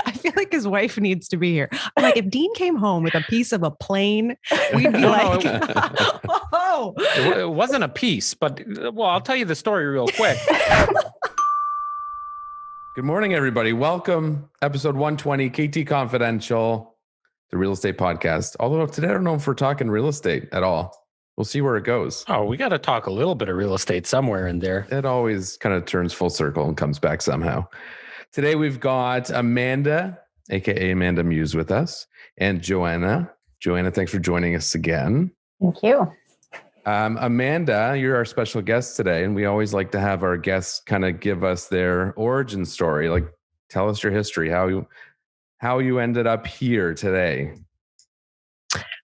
I feel like his wife needs to be here. I'm like, if Dean came home with a piece of a plane, we'd be like, oh. It wasn't a piece, but I'll tell you the story real quick. Good morning, everybody. Welcome. Episode 120, KT Confidential, the real estate podcast. Although today, I don't know if we're talking real estate at all. We'll see where it goes. Oh, we got to talk a little bit of real estate somewhere in there. It always kind of turns full circle and comes back somehow. Today, we've got Amanda, aka Amanda Muse, with us, and Joanna. Joanna, thanks for joining us again. Thank you. Amanda, you're our special guest today, and we always like to have our guests kind of give us their origin story. Like, tell us your history, how you ended up here today.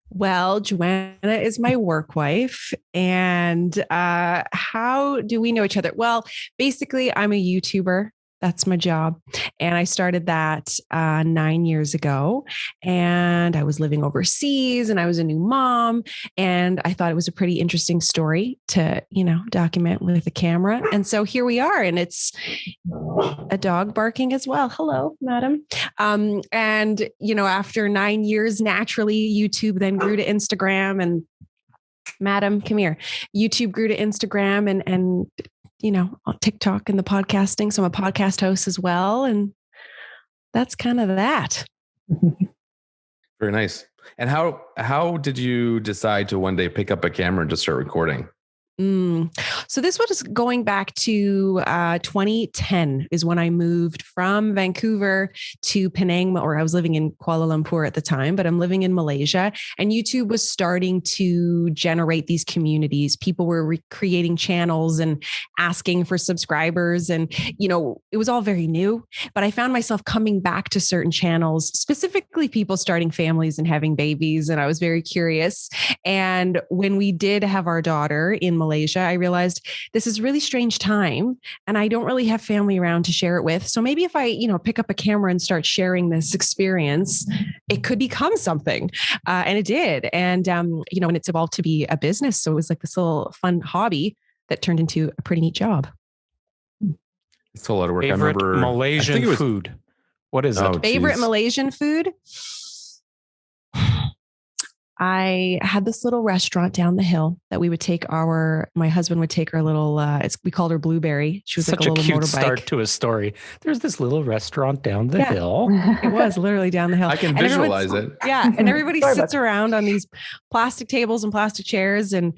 Well, Joanna is my work wife. And how do we know each other? Well, basically, I'm a YouTuber. That's my job. And I started that 9 years ago. And I was living overseas and I was a new mom. And I thought it was a pretty interesting story to, document with a camera. And so here we are. And it's a dog barking as well. Hello, madam. And, after 9 years, naturally, YouTube then grew to Instagram. And madam, come here. YouTube grew to Instagram and on TikTok and the podcasting. So I'm a podcast host as well. And that's kind of that. Very nice. And how did you decide to one day pick up a camera and just start recording? So this was going back to 2010 is when I moved from Vancouver to Penang, or I was living in Kuala Lumpur at the time, but I'm living in Malaysia, and YouTube was starting to generate these communities. People were creating channels and asking for subscribers. And, it was all very new, but I found myself coming back to certain channels, specifically people starting families and having babies. And I was very curious. And when we did have our daughter in Malaysia, I realized this is a really strange time and I don't really have family around to share it with. So maybe if I, pick up a camera and start sharing this experience, it could become something. And it did. And, and it's evolved to be a business. So it was like this little fun hobby that turned into a pretty neat job. It's a lot of work. Favorite I remember Malaysian food. What is it? Favorite Malaysian food? I had this little restaurant down the hill that we would take my husband would take our little, we called her Blueberry. She was such like a little cute motorbike. Start to a story. There's this little restaurant down the hill. It was literally down the hill. I can visualize it. Yeah. And everybody sits around on these plastic tables and plastic chairs and,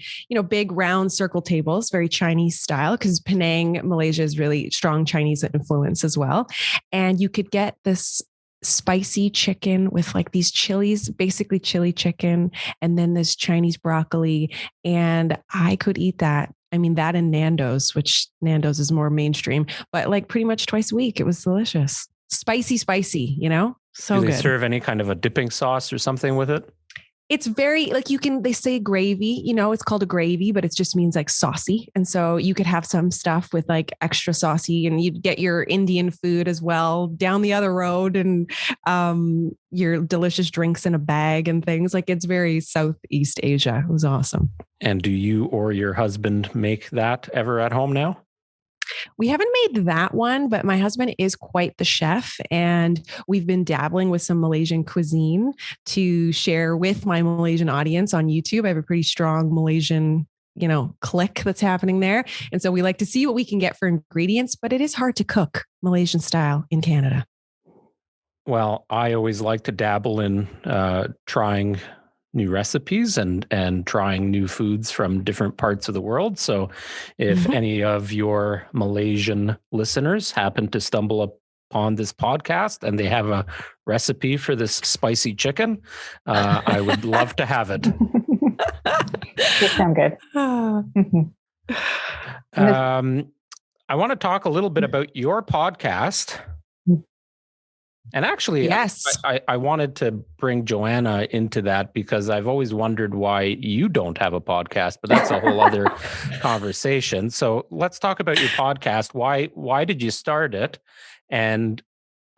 big round circle tables, very Chinese style, because Penang, Malaysia is really strong Chinese influence as well. And you could get this spicy chicken with like these chilies, basically chili chicken, and then this Chinese broccoli. And I could eat that. I mean, that and Nando's, which Nando's is more mainstream, but like pretty much twice a week. It was delicious. Spicy, so Do they good. serve any kind of a dipping sauce or something with it? It's very like they say gravy, it's called a gravy, but it just means like saucy. And so you could have some stuff with like extra saucy and you'd get your Indian food as well down the other road and your delicious drinks in a bag and things. Like it's very Southeast Asia. It was awesome. And do you or your husband make that ever at home now? We haven't made that one, but my husband is quite the chef and we've been dabbling with some Malaysian cuisine to share with my Malaysian audience on YouTube. I have a pretty strong Malaysian, clique that's happening there. And so we like to see what we can get for ingredients, but it is hard to cook Malaysian style in Canada. Well, I always like to dabble in trying new recipes and trying new foods from different parts of the world. So if any of your Malaysian listeners happen to stumble upon this podcast and they have a recipe for this spicy chicken, I would love to have it. That sounds good. I want to talk a little bit about your podcast. And actually, yes, I wanted to bring Joanna into that because I've always wondered why you don't have a podcast, but that's a whole other conversation. So let's talk about your podcast. Why did you start it? And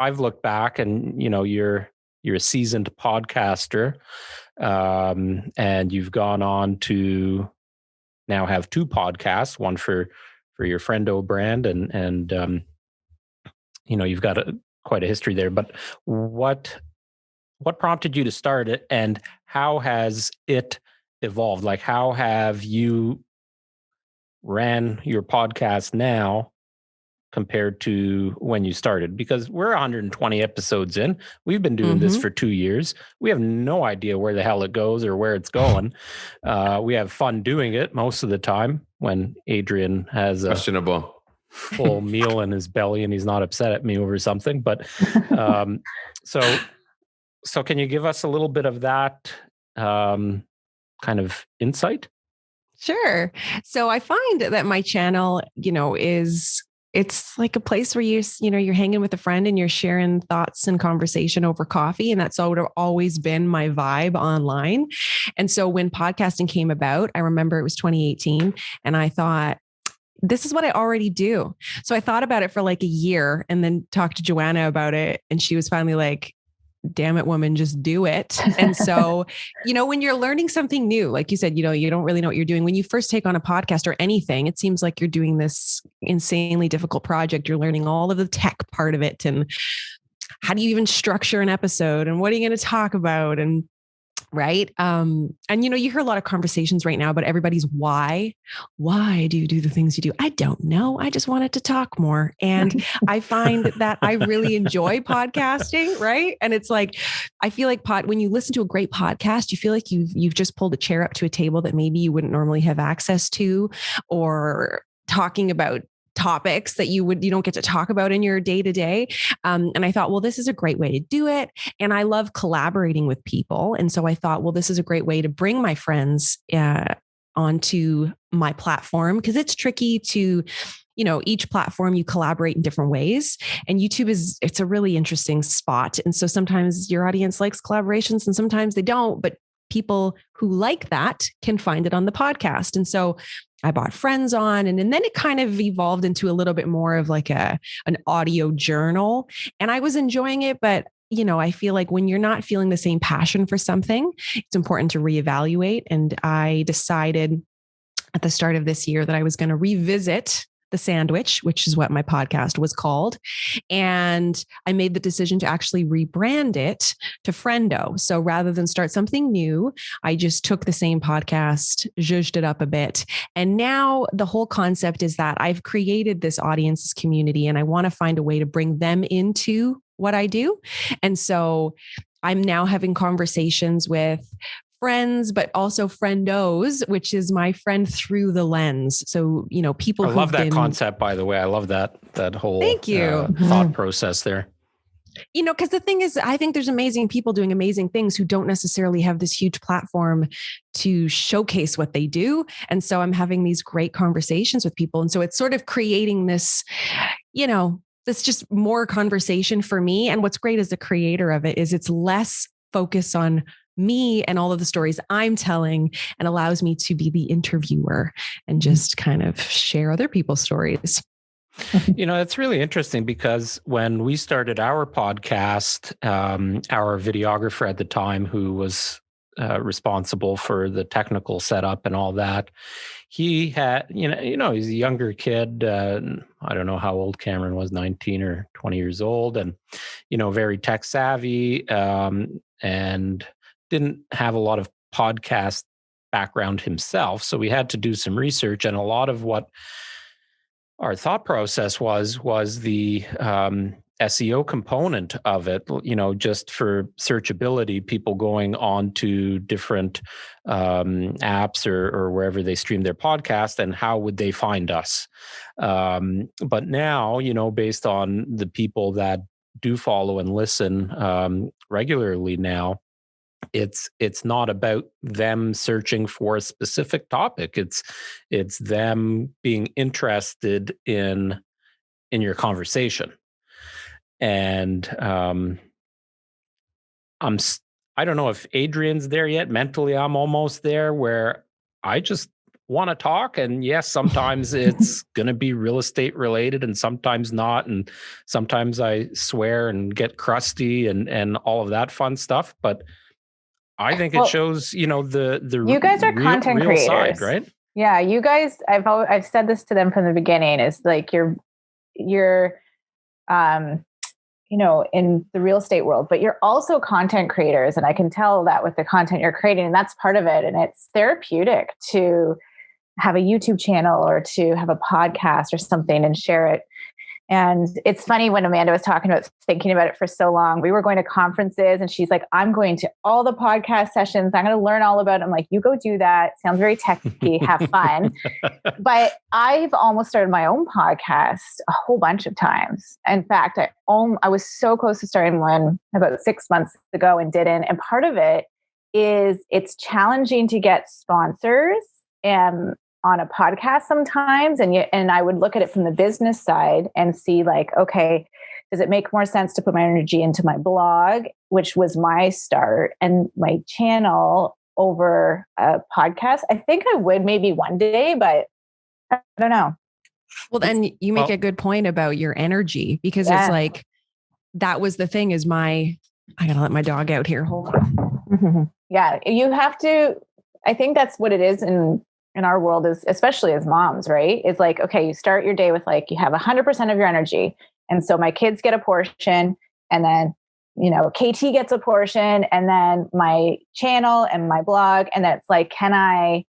I've looked back and, you're a seasoned podcaster, and you've gone on to now have two podcasts, one for your friendo brand and you've got quite a history there. But what prompted you to start it, and how has it evolved? Like, how have you ran your podcast now compared to when you started? Because we're 120 episodes in. We've been doing this for 2 years. We have no idea where the hell it goes or where it's going. We have fun doing it most of the time when Adrian has questionable full meal in his belly and he's not upset at me over something. But so can you give us a little bit of that kind of insight? Sure. So I find that my channel, it's like a place where you're hanging with a friend and you're sharing thoughts and conversation over coffee. And that's always been my vibe online. And so when podcasting came about, I remember it was 2018 and I thought, this is what I already do. So I thought about it for like a year and then talked to Joanna about it. And she was finally like, damn it, woman, just do it. And so, when you're learning something new, like you said, you don't really know what you're doing. When you first take on a podcast or anything, it seems like you're doing this insanely difficult project. You're learning all of the tech part of it. And how do you even structure an episode? And what are you going to talk about? And right. And you hear a lot of conversations right now about everybody's why do you do the things you do? I don't know. I just wanted to talk more. And I find that I really enjoy podcasting. Right. And it's like, I feel like when you listen to a great podcast, you feel like you've just pulled a chair up to a table that maybe you wouldn't normally have access to, or talking about topics that you don't get to talk about in your day to day. And I thought, well, this is a great way to do it. And I love collaborating with people. And so I thought, well, this is a great way to bring my friends onto my platform, because it's tricky to, each platform you collaborate in different ways. And YouTube it's a really interesting spot. And so sometimes your audience likes collaborations and sometimes they don't, but people who like that can find it on the podcast. And so I bought friends on, and then it kind of evolved into a little bit more of like an audio journal. And I was enjoying it, but I feel like when you're not feeling the same passion for something, it's important to reevaluate. And I decided at the start of this year that I was going to revisit The Sandwich, which is what my podcast was called. And I made the decision to actually rebrand it to Friendo. So rather than start something new, I just took the same podcast, zhuzhed it up a bit. And now the whole concept is that I've created this audience community and I want to find a way to bring them into what I do. And so I'm now having conversations with friends, but also friendos, which is my friend through the lens. So, people I love that concept, by the way. I love that whole Thank you. Thought process there. Because the thing is, I think there's amazing people doing amazing things who don't necessarily have this huge platform to showcase what they do. And so I'm having these great conversations with people. And so it's sort of creating this, it's just more conversation for me. And what's great as the creator of it is it's less focus on me and all of the stories I'm telling, and allows me to be the interviewer and just kind of share other people's stories. It's really interesting because when we started our podcast, our videographer at the time, who was responsible for the technical setup and all that, he had, he's a younger kid. I don't know how old Cameron was, 19 or 20 years old, and, very tech savvy, and didn't have a lot of podcast background himself. So we had to do some research, and a lot of what our thought process was the SEO component of it, just for searchability, people going on to different apps or wherever they stream their podcast, and how would they find us? But now, based on the people that do follow and listen regularly now, it's not about them searching for a specific topic. It's them being interested in your conversation. And I don't know if Adrian's there yet. Mentally, I'm almost there, where I just want to talk. And yes, sometimes it's going to be real estate related and sometimes not. And sometimes I swear and get crusty and all of that fun stuff. But I think it shows, the you guys are content real creators, side, right? Yeah, you guys. I've said this to them from the beginning. Is like you're in the real estate world, but you're also content creators. And I can tell that with the content you're creating, and that's part of it. And it's therapeutic to have a YouTube channel or to have a podcast or something and share it. And it's funny, when Amanda was talking about thinking about it for so long, we were going to conferences and she's like, I'm going to all the podcast sessions. I'm going to learn all about it. I'm like, you go do that. Sounds very techy, have fun. But I've almost started my own podcast a whole bunch of times. In fact, I was so close to starting one about 6 months ago and didn't. And part of it is it's challenging to get sponsors on a podcast sometimes. And I would look at it from the business side and see like, okay, does it make more sense to put my energy into my blog, which was my start, and my channel over a podcast? I think I would maybe one day, but I don't know. Well, then you make a good point about your energy, because it's like, that was the thing is I gotta let my dog out here. Hold on. Yeah. You have to, I think that's what it is in our world, is especially as moms, right? It's like, okay, you start your day with like, you have 100% of your energy. And so my kids get a portion, and then, KT gets a portion, and then my channel and my blog. And that's like, can I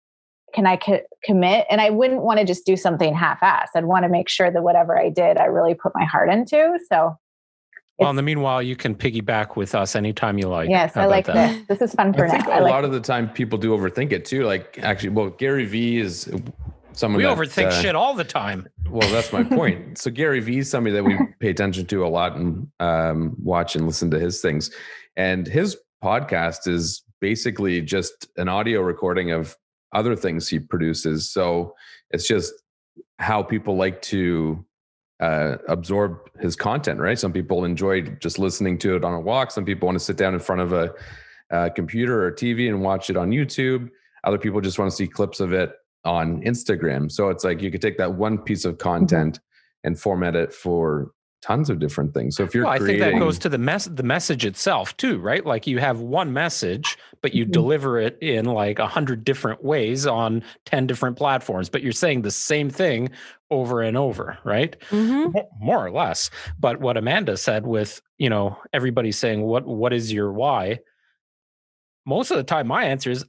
commit? And I wouldn't want to just do something half-assed. I'd want to make sure that whatever I did, I really put my heart into. So well, in the meanwhile, you can piggyback with us anytime you like. Yes, I like this. This is fun for I think now. a lot of the time people do overthink it too. Like actually, well, Gary Vee is someone we overthink shit all the time. Well, that's my point. So Gary Vee is somebody that we pay attention to a lot and watch and listen to his things. And his podcast is basically just an audio recording of other things he produces. So it's just how people like to absorb his content, right? Some people enjoy just listening to it on a walk. Some people want to sit down in front of a computer or TV and watch it on YouTube. Other people just want to see clips of it on Instagram. So it's like you could take that one piece of content and format it for tons of different things. So if you're I think that goes to the message itself too, right? Like you have one message, but you deliver it in like 100 different ways on 10 different platforms, but you're saying the same thing over and over, right? More or less. But what Amanda said with, everybody saying, what is your why? Most of the time, my answer is,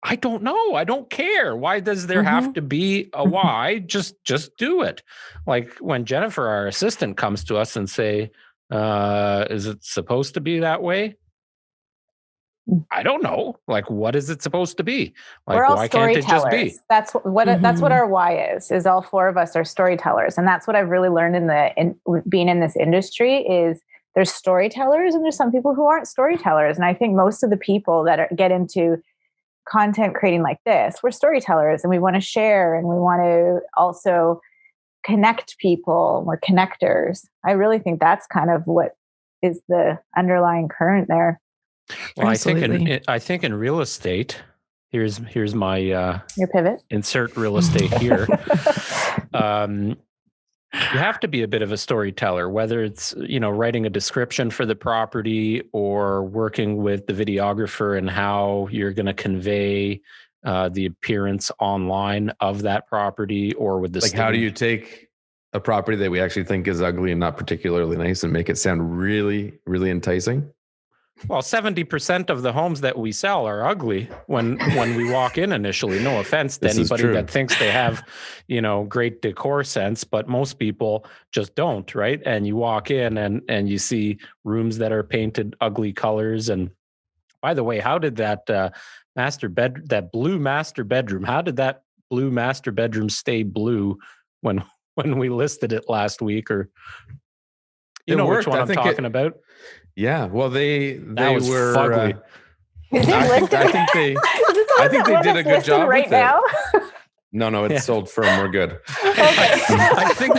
I don't know. I don't care. Why does there have to be a why? Just do it. Like when Jennifer, our assistant, comes to us and say, is it supposed to be that way? I don't know. Like, what is it supposed to be? Like, we're all why can't it just be? That's what our why is all four of us are storytellers. And that's what I've really learned in being in this industry is there's storytellers and there's some people who aren't storytellers. And I think most of the people that get into content creating like this, we're storytellers and we want to share and we want to also connect people. We're connectors. I really think that's kind of what is the underlying current there. Well, I think in real estate, here's my your pivot. Insert real estate here. You have to be a bit of a storyteller, whether it's, writing a description for the property or working with the videographer and how you're going to convey the appearance online of that property, or with the like, how do you take a property that we actually think is ugly and not particularly nice and make it sound really, really enticing? Well, 70% of the homes that we sell are ugly when we walk in initially. No offense to anybody that thinks they have, great decor sense, but most people just don't, right? And you walk in and you see rooms that are painted ugly colors. And by the way, how did that blue master bedroom, how did that blue master bedroom stay blue when we listed it last week? Or which one I'm talking about? Yeah, well, they were fugly. I think they did a good job right with now. it. No, it's sold firm. We're good. I think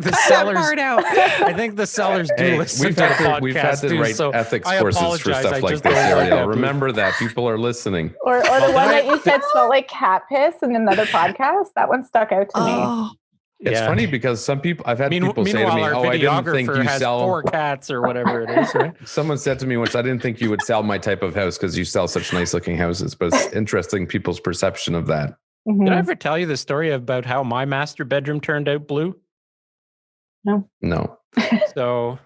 the sellers. I think the sellers do listen to the podcast. We've had to write ethics courses for stuff like this, Ariel. Remember that people are listening. Or the one that you said smelled like cat piss in another podcast. That one stuck out to me. It's funny because some people, I've had people say to me, I didn't think you has sell 4 cats or whatever it is, right? Someone said to me once, I didn't think you would sell my type of house because you sell such nice looking houses, but it's interesting people's perception of that. Did I ever tell you the story about how my master bedroom turned out blue? No. So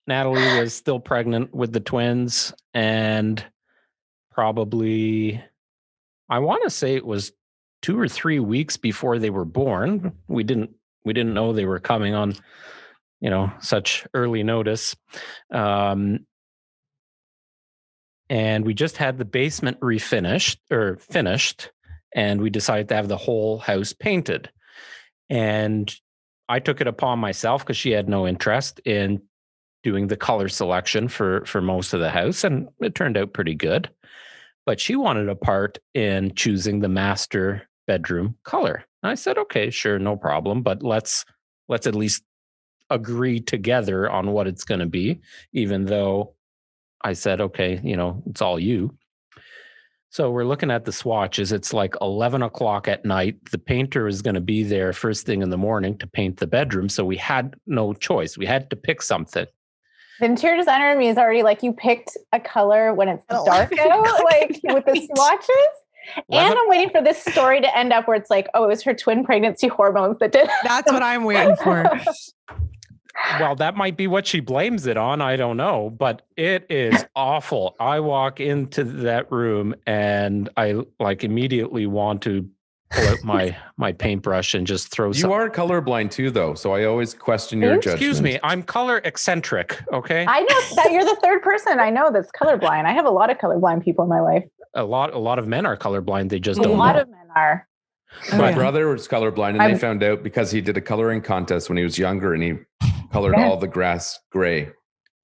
Natalie was still pregnant with the twins, and probably, I want to say it was 2 or 3 weeks before they were born. We didn't know they were coming on, such early notice. And we just had the basement finished, and we decided to have the whole house painted. And I took it upon myself, because she had no interest in doing the color selection for most of the house, and it turned out pretty good. But she wanted a part in choosing the master bedroom color. And I said, okay, sure, no problem, but let's at least agree together on what it's going to be, even though I said, okay, it's all you. So we're looking at the swatches. It's like 11 o'clock at night. The painter is going to be there first thing in the morning to paint the bedroom. So we had no choice. We had to pick something. The interior designer in me is already like, you picked a color when it's dark out, like with the swatches. And I'm waiting for this story to end up where it's like, oh, it was her twin pregnancy hormones that did. That's what I'm waiting for. Well, that might be what she blames it on. I don't know, but it is awful. I walk into that room and I immediately want to pull out my paintbrush and just throw some. You are colorblind too, though, so I always question your judgment. Excuse me, I'm color eccentric, okay? I know that you're the third person I know that's colorblind. I have a lot of colorblind people in my life. A lot of men are colorblind. They just A don't lot know. of men are. My brother was colorblind, and they found out because he did a coloring contest when he was younger, and he colored all the grass gray.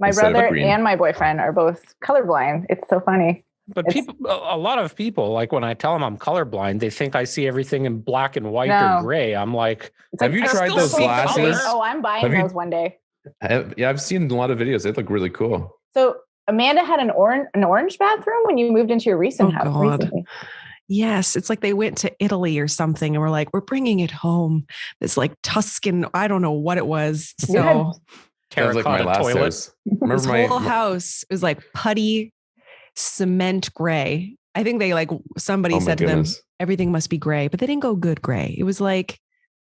My brother and my boyfriend are both colorblind. It's so funny. But a lot of people, like when I tell them I'm colorblind, they think I see everything in black and white or gray. I'm like, have you tried those glasses? Oh, I'm buying those one day. I've seen a lot of videos. They look really cool. So Amanda had an orange bathroom when you moved into your recent house recently. Yes. It's like they went to Italy or something and we're like, we're bringing it home. This like Tuscan, I don't know what it was. So sounds like my last toilet. house. Remember this whole house was like putty cement gray. I think they somebody said to them, everything must be gray, but they didn't go good gray. It was like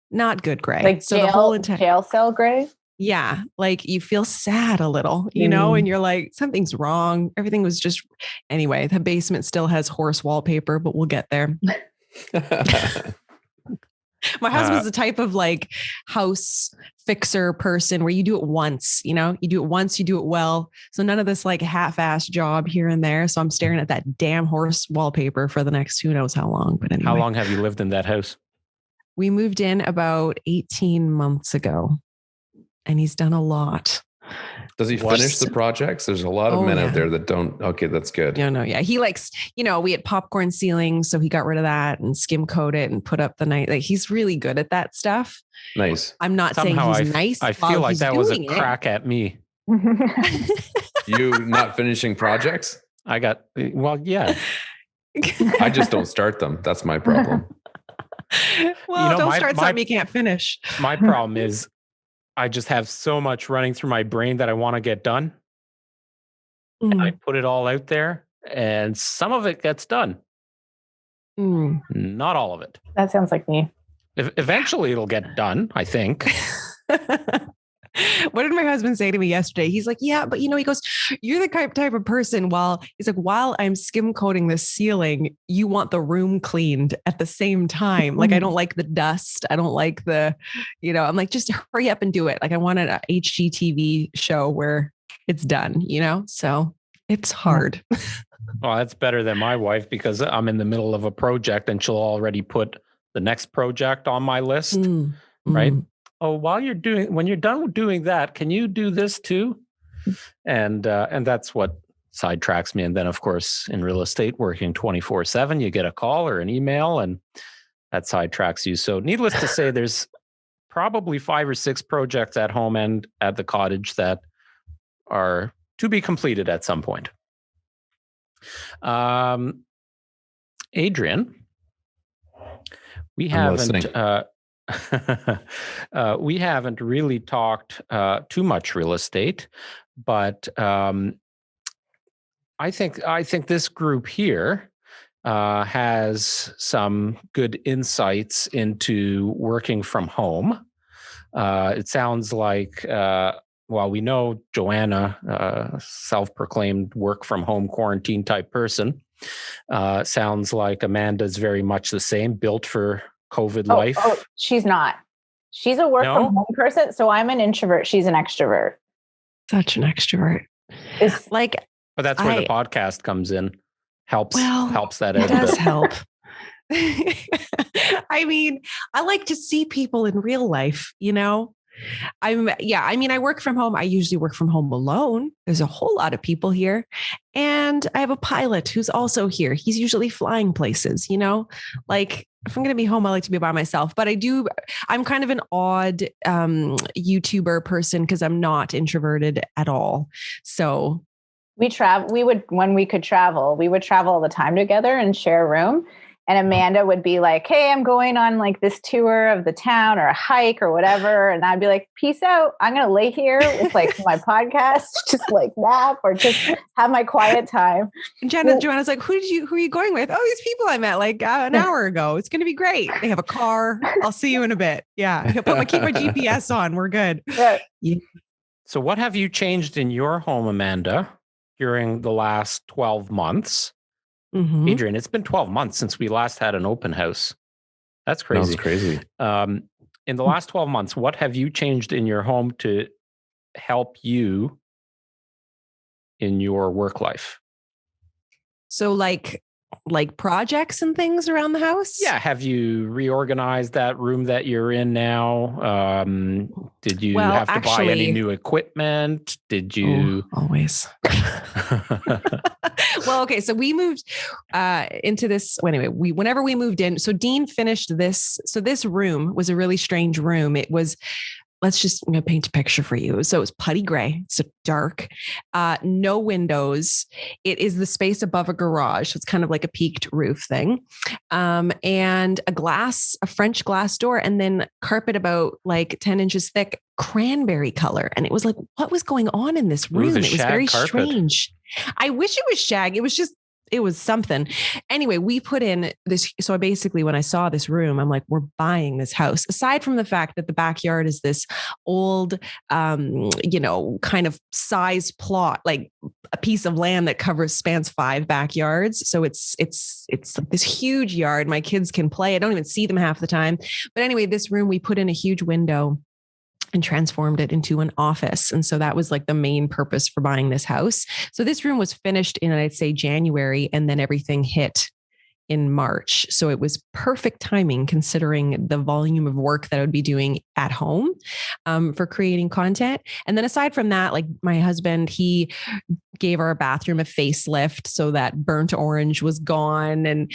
not good gray. Like so the whole jail cell gray. Yeah. Like you feel sad a little, and you're like, something's wrong. Everything was just, anyway, the basement still has horse wallpaper, but we'll get there. My husband's the type of house fixer person where you do it once, you do it once, you do it well. So none of this half-ass job here and there. So I'm staring at that damn horse wallpaper for the next who knows how long. But anyway. How long have you lived in that house? We moved in about 18 months ago. And he's done a lot. Does he finish the projects? There's a lot of men out there that don't. Okay, that's good. Yeah. He likes, we had popcorn ceilings, so he got rid of that and skim coat it and put up the night. He's really good at that stuff. Nice. I'm not saying he's nice. I feel like that was a crack at me. You not finishing projects? Yeah. I just don't start them. That's my problem. Well, don't start something you can't finish. My problem is I just have so much running through my brain that I want to get done. And I put it all out there and some of it gets done. Not all of it. That sounds like me. Eventually it'll get done, I think. What did my husband say to me yesterday? He's like, yeah, but he goes, you're the type of person while I'm skim coating the ceiling, you want the room cleaned at the same time. I don't like the dust. I don't like the, I'm like, just hurry up and do it. I want an HGTV show where it's done, so it's hard. Well, that's better than my wife because I'm in the middle of a project and she'll already put the next project on my list, right? Oh, when you're done with doing that, can you do this too? And that's what sidetracks me. And then, of course, in real estate, working 24/7, you get a call or an email, and that sidetracks you. So, needless to say, there's probably 5 or 6 projects at home and at the cottage that are to be completed at some point. Adrian, we haven't really talked too much real estate, but I think this group here has some good insights into working from home. It sounds like well, we know Joanna, self-proclaimed work from home quarantine type person. Sounds like Amanda's very much the same, built for COVID life. Oh, she's not. She's a work from home person. So I'm an introvert. She's an extrovert. Such an extrovert. It's like, but that's where the podcast comes in. Helps that it does help. I mean, I like to see people in real life, you know? I work from home. I usually work from home alone. There's a whole lot of people here. And I have a pilot who's also here. He's usually flying places, you know? Like, if I'm going to be home, I like to be by myself. But I'm kind of an odd YouTuber person because I'm not introverted at all. So when we could travel, we would travel all the time together and share a room. And Amanda would be like, hey, I'm going on like this tour of the town or a hike or whatever. And I'd be like, peace out. I'm going to lay here with like my podcast, just like nap or just have my quiet time. And Joanna's like, who are you going with? Oh, these people I met like an hour ago. It's going to be great. They have a car. I'll see you in a bit. Yeah. Keep my GPS on. We're good. Yeah. So what have you changed in your home, Amanda, during the last 12 months? Mm-hmm. Adrian, it's been 12 months since we last had an open house. That's crazy. That's crazy. In the last 12 months, what have you changed in your home to help you in your work life? So like projects and things around the house? Yeah. Have you reorganized that room that you're in now? Did you have to buy any new equipment? Did you? Always. Well, okay. So we moved into this. Anyway, whenever we moved in, so Dean finished this. So this room was a really strange room. It was, I'm going to paint a picture for you. So it's putty gray. It's dark, no windows. It is the space above a garage. So it's kind of like a peaked roof thing. And a French glass door, and then carpet about like 10 inches thick, cranberry color. And it was like, what was going on in this room? It was very strange. I wish it was shag. It was something. Anyway, we put in this. So basically, when I saw this room, I'm like, we're buying this house. Aside from the fact that the backyard is this old, kind of size plot, like a piece of land that spans 5 backyards. So it's this huge yard. My kids can play. I don't even see them half the time. But anyway, this room, we put in a huge window and transformed it into an office. And so that was like the main purpose for buying this house. So this room was finished in, I'd say, January, and then everything hit in March. So it was perfect timing considering the volume of work that I would be doing at home for creating content. And then aside from that, like my husband, he gave our bathroom a facelift so that burnt orange was gone. And,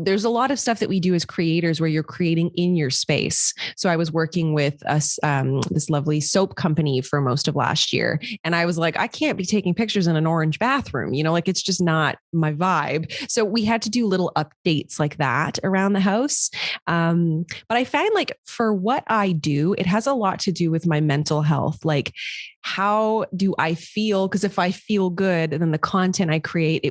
there's a lot of stuff that we do as creators where you're creating in your space. So I was working with this lovely soap company for most of last year. And I was like, I can't be taking pictures in an orange bathroom, it's just not my vibe. So we had to do little updates like that around the house. But I find like for what I do, it has a lot to do with my mental health. Like, how do I feel? Because if I feel good, then the content I create,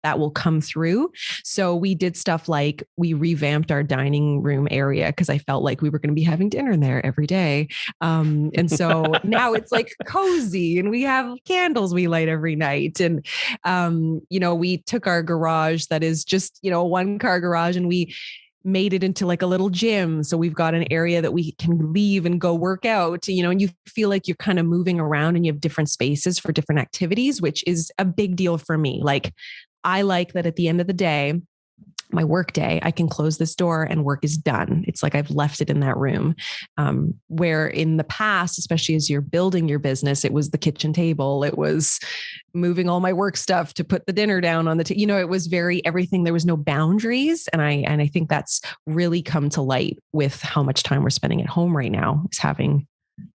that will come through. So we did stuff like we revamped our dining room area because I felt like we were going to be having dinner in there every day. And so now it's like cozy and we have candles we light every night. And, we took our garage that is just, a 1-car garage, and we made it into like a little gym. So we've got an area that we can leave and go work out, and you feel like you're kind of moving around and you have different spaces for different activities, which is a big deal for me. Like, I like that at the end of the day, my work day, I can close this door and work is done. It's like I've left it in that room. Where in the past, especially as you're building your business, it was the kitchen table. It was moving all my work stuff to put the dinner down on the table. It was everything. There was no boundaries. And I think that's really come to light with how much time we're spending at home right now, is having,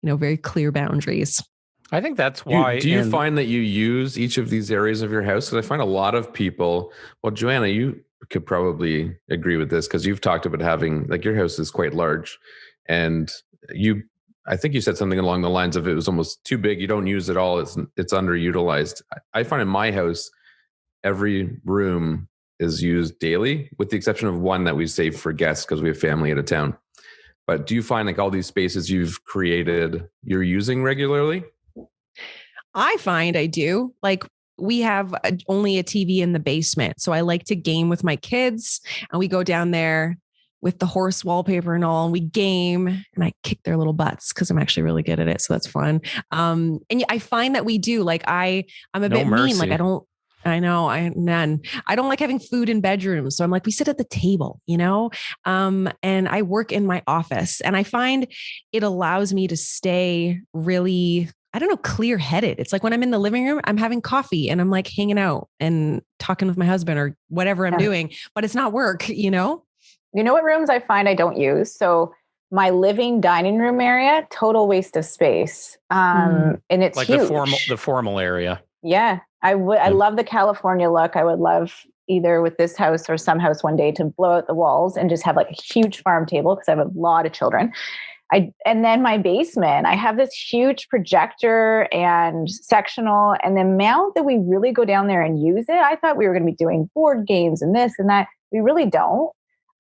very clear boundaries. I think that's why. Do you find that you use each of these areas of your house? Because I find a lot of people, well, Joanna, you could probably agree with this because you've talked about having, like, your house is quite large, and I think you said something along the lines of it was almost too big. You don't use it all. It's underutilized. I find in my house, every room is used daily, with the exception of one that we save for guests because we have family out of town. But do you find like all these spaces you've created, you're using regularly? I find I do. Like we have only a TV in the basement. So I like to game with my kids and we go down there with the horse wallpaper and all, and we game and I kick their little butts because I'm actually really good at it. So that's fun. And I find that we do like, I'm a bit mean. Like I know none. I don't like having food in bedrooms. So I'm like, we sit at the table, and I work in my office and I find it allows me to stay really, I don't know, clear headed. It's like when I'm in the living room, I'm having coffee and I'm like hanging out and talking with my husband or whatever I'm doing, but it's not work, You know what rooms I find I don't use? So my living dining room area, total waste of space. And it's like huge. the formal area. Yeah. I love the California look. I would love either with this house or some house one day to blow out the walls and just have like a huge farm table because I have a lot of children. And then my basement, I have this huge projector and sectional, and the amount that we really go down there and use it, I thought we were going to be doing board games and this and that. We really don't.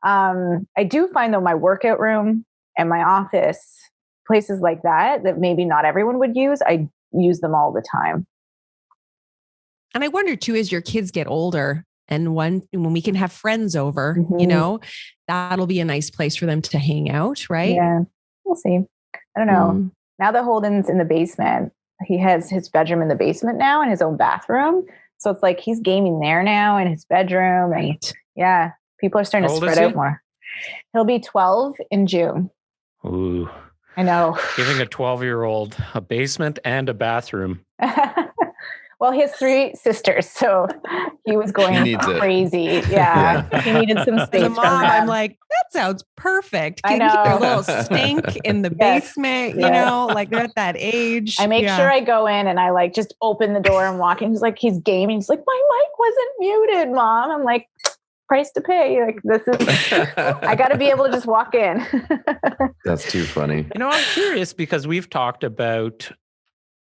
I do find though my workout room and my office, places like that maybe not everyone would use, I use them all the time. And I wonder too, as your kids get older and when we can have friends over, that'll be a nice place for them to hang out, right? Yeah, we'll see. I don't know. Now that Holden's in the basement, he has his bedroom in the basement now and his own bathroom. So it's like he's gaming there now in his bedroom. Right. Yeah. People are starting to spread out more. He'll be 12 in June. Ooh. I know. Giving a 12-year-old a basement and a bathroom. Well, he has 3 sisters, so he was going crazy. Yeah. He needed some space. As a mom, I'm like, that sounds perfect. Can keep their little stink in the basement, like they're at that age. I make sure I go in and I like just open the door and walk in. He's like, he's gaming. He's like, my mic wasn't muted, Mom. I'm like, price to pay. Like this is, I got to be able to just walk in. That's too funny. I'm curious because we've talked about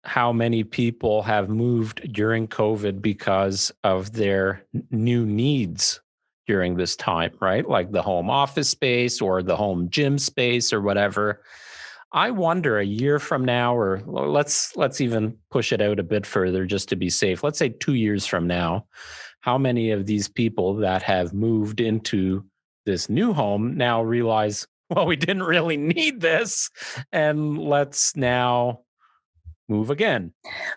how many people have moved during COVID because of their new needs during this time, right? Like the home office space or the home gym space or whatever. I wonder a year from now, or let's even push it out a bit further just to be safe. Let's say 2 years from now, how many of these people that have moved into this new home now realize, well, we didn't really need this, and let's now move again.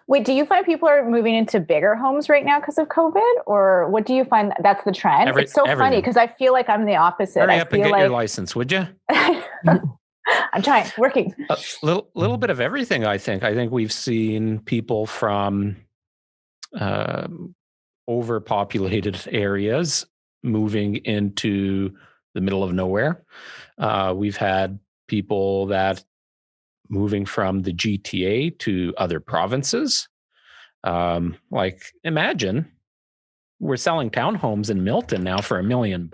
Wait, do you find people are moving into bigger homes right now because of COVID? Or what do you find that's the trend? It's so funny because I feel like I'm the opposite. Hurry up and get your license, would you? I'm trying, working. A little bit of everything, I think. I think we've seen people from overpopulated areas moving into the middle of nowhere. We've had people that moving from the GTA to other provinces. Like imagine we're selling townhomes in Milton now for $1 million.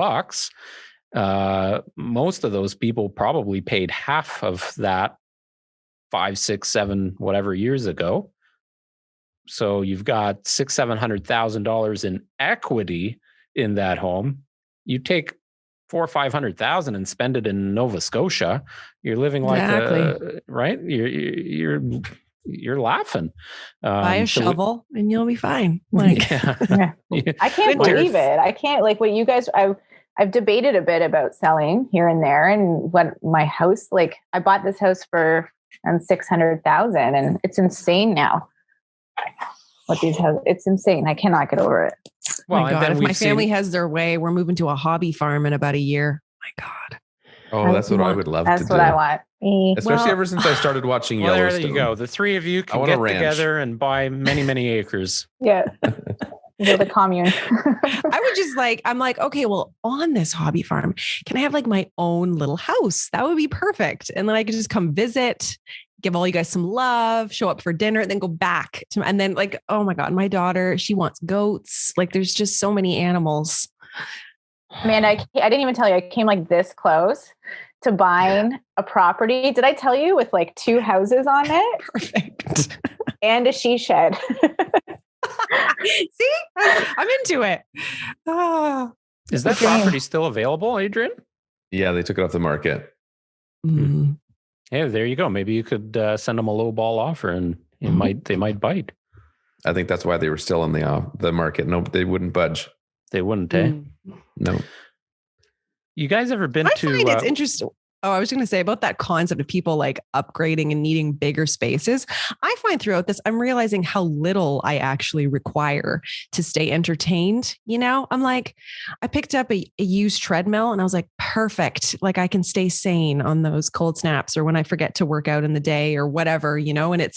Most of those people probably paid half of that 5, 6, 7, whatever years ago. So you've got $600,000-$700,000 in equity in that home. You take $400,000 or $500,000 and spend it in Nova Scotia. You're living like right. You're laughing. Buy a shovel and you'll be fine. Like, I can't believe it. I can't like what you guys. I've debated a bit about selling here and there, and what my house like. I bought this house for $600,000, and it's insane now. What these houses? It's insane. I cannot get over it. Well, my God, if my family has their way, we're moving to a hobby farm in about a year. My God. Oh, that's what I would love to do. That's what I want. Especially ever since I stared watching Yellowstone. There you go. The 3 of you can get together and buy many, many acres. Yeah. Build a commune. I would just I'm like, okay, well, on this hobby farm, can I have like my own little house? That would be perfect. And then I could just come visit, give all you guys some love, show up for dinner, and then go back to, and then like, oh my God, my daughter, she wants goats. Like there's just so many animals. Man, I didn't even tell you, I came like this close to buying a property. Did I tell you with like 2 houses on it? Perfect. And a she shed. See, I'm into it. Is that property still available, Adrian? Yeah, they took it off the market. Mm-hmm. Hey, there you go. Maybe you could send them a low ball offer, and they might bite. I think that's why they were still in the market. No, they wouldn't budge. They wouldn't, eh? No. You guys ever been I to? find it's interesting. Oh, I was going to say about that concept of people like upgrading and needing bigger spaces. I find throughout this, I'm realizing how little I actually require to stay entertained. You know, I'm like, I picked up a used treadmill and I was like, perfect. Like I can stay sane on those cold snaps or when I forget to work out in the day or whatever, you know, and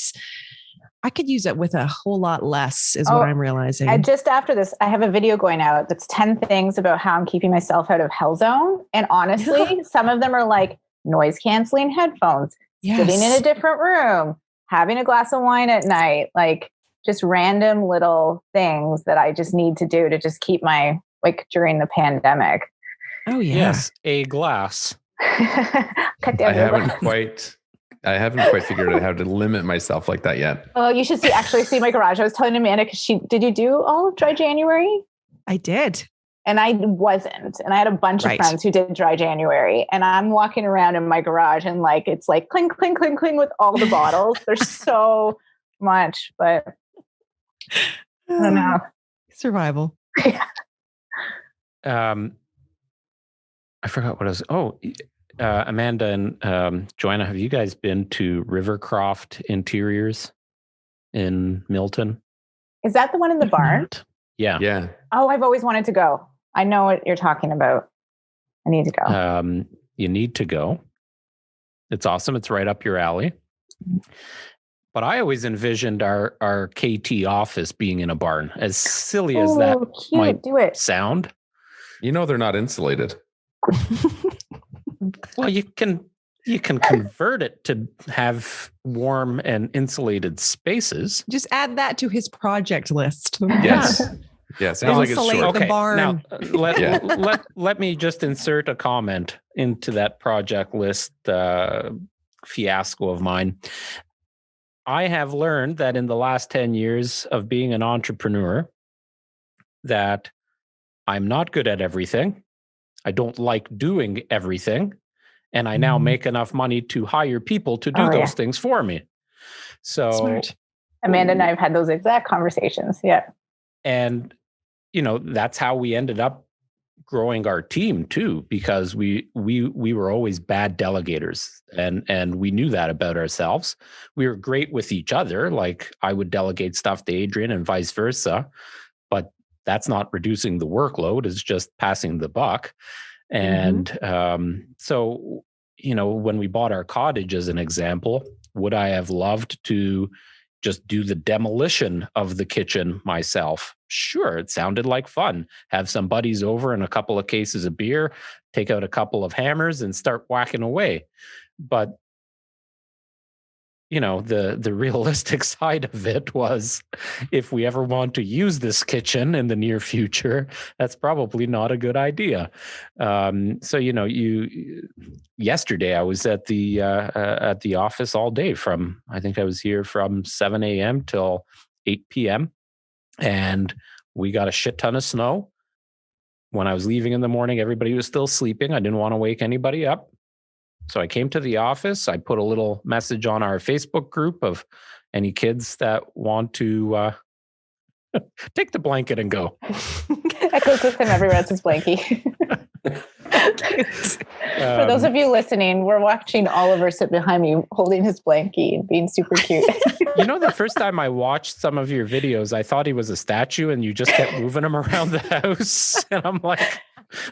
I could use it with a whole lot less is what I'm realizing. And just after this, I have a video going out that's 10 things about how I'm keeping myself out of hell zone. And honestly, some of them are like noise canceling headphones, sitting in a different room, having a glass of wine at night, like just random little things that I just need to do to just keep my, like during the pandemic. Oh yeah. Yes, a glass. Cut down I haven't quite figured out how to limit myself like that yet. Oh, you should actually see my garage. I was telling Amanda because did you do all of dry January? I did. And I wasn't. And I had a bunch of friends who did dry January. And I'm walking around in my garage and like, it's like clink, clink, clink, clink with all the bottles. There's so much, but I don't know. Survival. I forgot what I was. Amanda and Joanna, have you guys been to Rivercroft Interiors in Milton? Is that the one in the barn? Yeah. Yeah. Oh, I've always wanted to go. I know what you're talking about. I need to go. You need to go. It's awesome. It's right up your alley. But I always envisioned our KT office being in a barn, as silly as that might sound. You know, they're not insulated. Well, you can convert it to have warm and insulated spaces. Just add that to his project list. Yes. Yeah, sounds like it's short. The barn. Now, let me just insert a comment into that project list fiasco of mine. I have learned that in the last 10 years of being an entrepreneur, that I'm not good at everything. I don't like doing everything. And I now make enough money to hire people to do those things for me. So smart. Amanda and I have had those exact conversations. Yeah. And, that's how we ended up growing our team too, because we were always bad delegators and we knew that about ourselves. We were great with each other. Like I would delegate stuff to Adrian and vice versa, but that's not reducing the workload. It's just passing the buck. And so, when we bought our cottage as an example, would I have loved to just do the demolition of the kitchen myself? Sure, it sounded like fun. Have some buddies over and a couple of cases of beer, take out a couple of hammers and start whacking away. But the realistic side of it was, if we ever want to use this kitchen in the near future, that's probably not a good idea. So yesterday I was at the office all day I think I was here from 7 a.m. till 8 p.m. and we got a shit ton of snow. When I was leaving in the morning, everybody was still sleeping. I didn't want to wake anybody up. So I came to the office. I put a little message on our Facebook group of any kids that want to take the blanket and go. That goes with him everywhere. It's his blankie. For those of you listening, we're watching Oliver sit behind me holding his blankie and being super cute. The first time I watched some of your videos, I thought he was a statue and you just kept moving him around the house. And I'm like...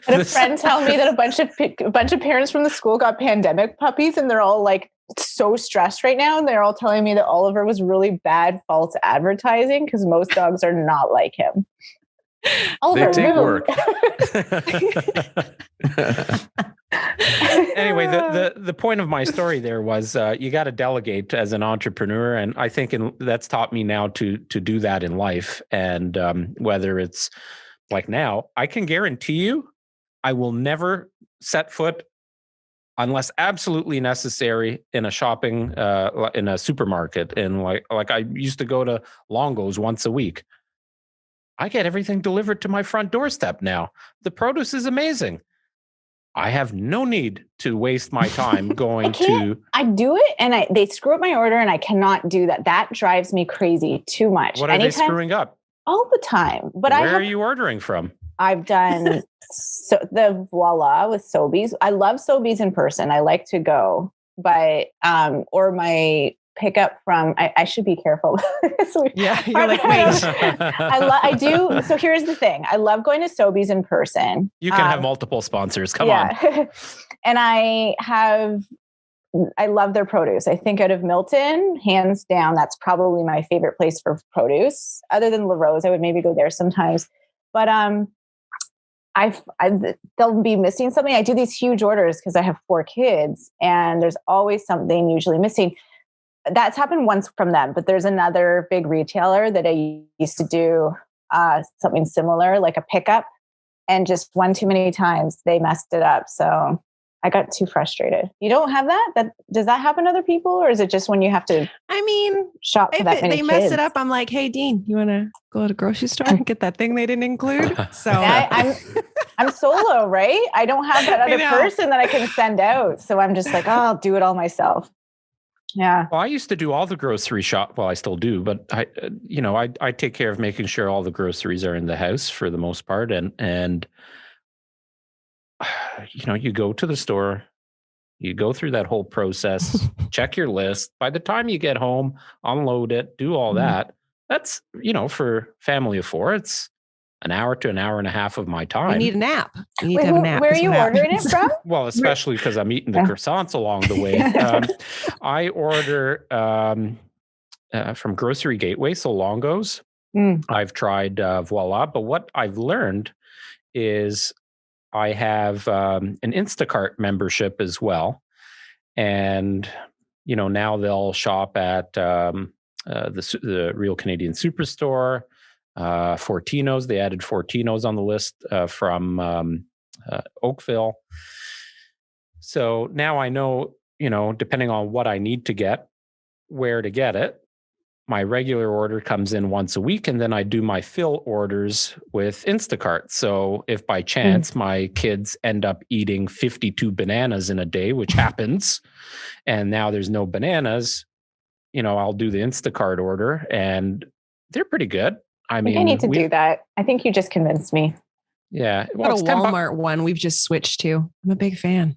I had a friend tell me that a bunch of parents from the school got pandemic puppies and they're all like so stressed right now. And they're all telling me that Oliver was really bad false advertising because most dogs are not like him. Oliver, they take work. Anyway, the point of my story there was you got to delegate as an entrepreneur. And I think that's taught me now to do that in life. And whether it's like now, I can guarantee you, I will never set foot unless absolutely necessary in a shopping, in a supermarket. And like I used to go to Longo's once a week. I get everything delivered to my front doorstep now. The produce is amazing. I have no need to waste my time going to. I do it and they screw up my order and I cannot do that. That drives me crazy too much. What are they screwing up? All the time. But where are you ordering from? I've done the Voila with Sobeys. I love Sobeys in person. I like to go, but or my pickup from. I should be careful. Yeah, you're like, wait. I do. So here's the thing. I love going to Sobeys in person. You can have multiple sponsors. Come on. And I love their produce. I think out of Milton, hands down, that's probably my favorite place for produce. Other than La Rose, I would maybe go there sometimes. But they'll be missing something. I do these huge orders because I have 4 kids, and there's always something usually missing. That's happened once from them, but there's another big retailer that I used to do something similar, like a pickup, and just one too many times they messed it up. So I got too frustrated. You don't have that? Does that happen to other people, or is it just when you have to? I mean, shop for that many they mess it up. I'm like, hey, Dean, you want to go to the grocery store and get that thing they didn't include? So I'm solo, right? I don't have that other person that I can send out. So I'm just like, I'll do it all myself. Yeah. Well, I used to do all the grocery shop. Well, I still do, but I take care of making sure all the groceries are in the house for the most part. And you go to the store, you go through that whole process, check your list. By the time you get home, unload it, do all that. That's, for family of 4, it's an hour to an hour and a half of my time. You need a nap. You need to have a nap. Where are you ordering it from? Well, especially because I'm eating the croissants along the way. I order from Grocery Gateway, so Longo's. I've tried Voila, but what I've learned is I have an Instacart membership as well. And, now they'll shop at the Real Canadian Superstore, Fortino's. They added Fortino's on the list from Oakville. So now I know, depending on what I need to get, where to get it. My regular order comes in once a week, and then I do my fill orders with Instacart. So if by chance my kids end up eating 52 bananas in a day, which happens, and now there's no bananas, I'll do the Instacart order, and they're pretty good. I mean, I need to do that. I think you just convinced me. Yeah. Well, it's a Walmart one we've just switched to. I'm a big fan.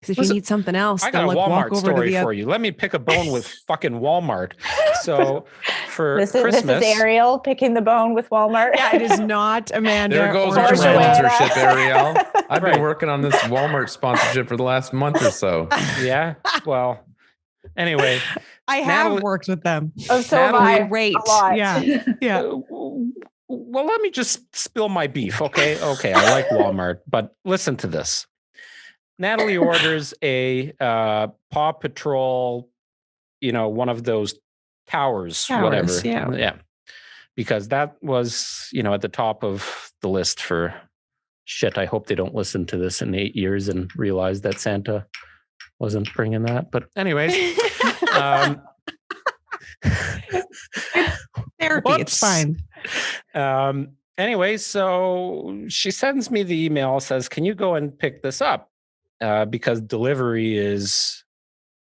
Because if you need something else, I got a Walmart story for you. Let me pick a bone with fucking Walmart. So for Christmas, this is Ariel picking the bone with Walmart. Yeah, it is not Amanda. There goes our sponsorship, Ariel. I've been working on this Walmart sponsorship for the last month or so. Yeah. Well, anyway, I have worked with them. Oh, so I rate. Yeah. Yeah. Well, let me just spill my beef. Okay. I like Walmart, but listen to this. Natalie orders a Paw Patrol, one of those towers, whatever. Yeah. Because that was, at the top of the list for shit. I hope they don't listen to this in 8 years and realize that Santa wasn't bringing that. But anyways, therapy, it's fine. Anyway, so she sends me the email, says, can you go and pick this up? Because delivery is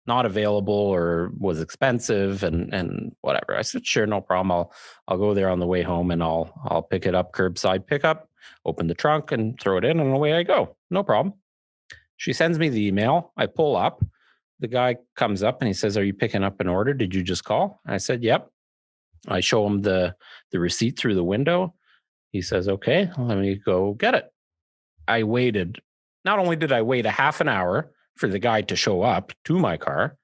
not available or was expensive and whatever. I said, sure, no problem. I'll go there on the way home and I'll pick it up, curbside pickup, open the trunk and throw it in, and away I go. No problem. She sends me the email. I pull up. The guy comes up and he says, are you picking up an order? Did you just call? I said, yep. I show him the receipt through the window. He says, okay, let me go get it. I waited. Not only did I wait a half an hour for the guy to show up to my car,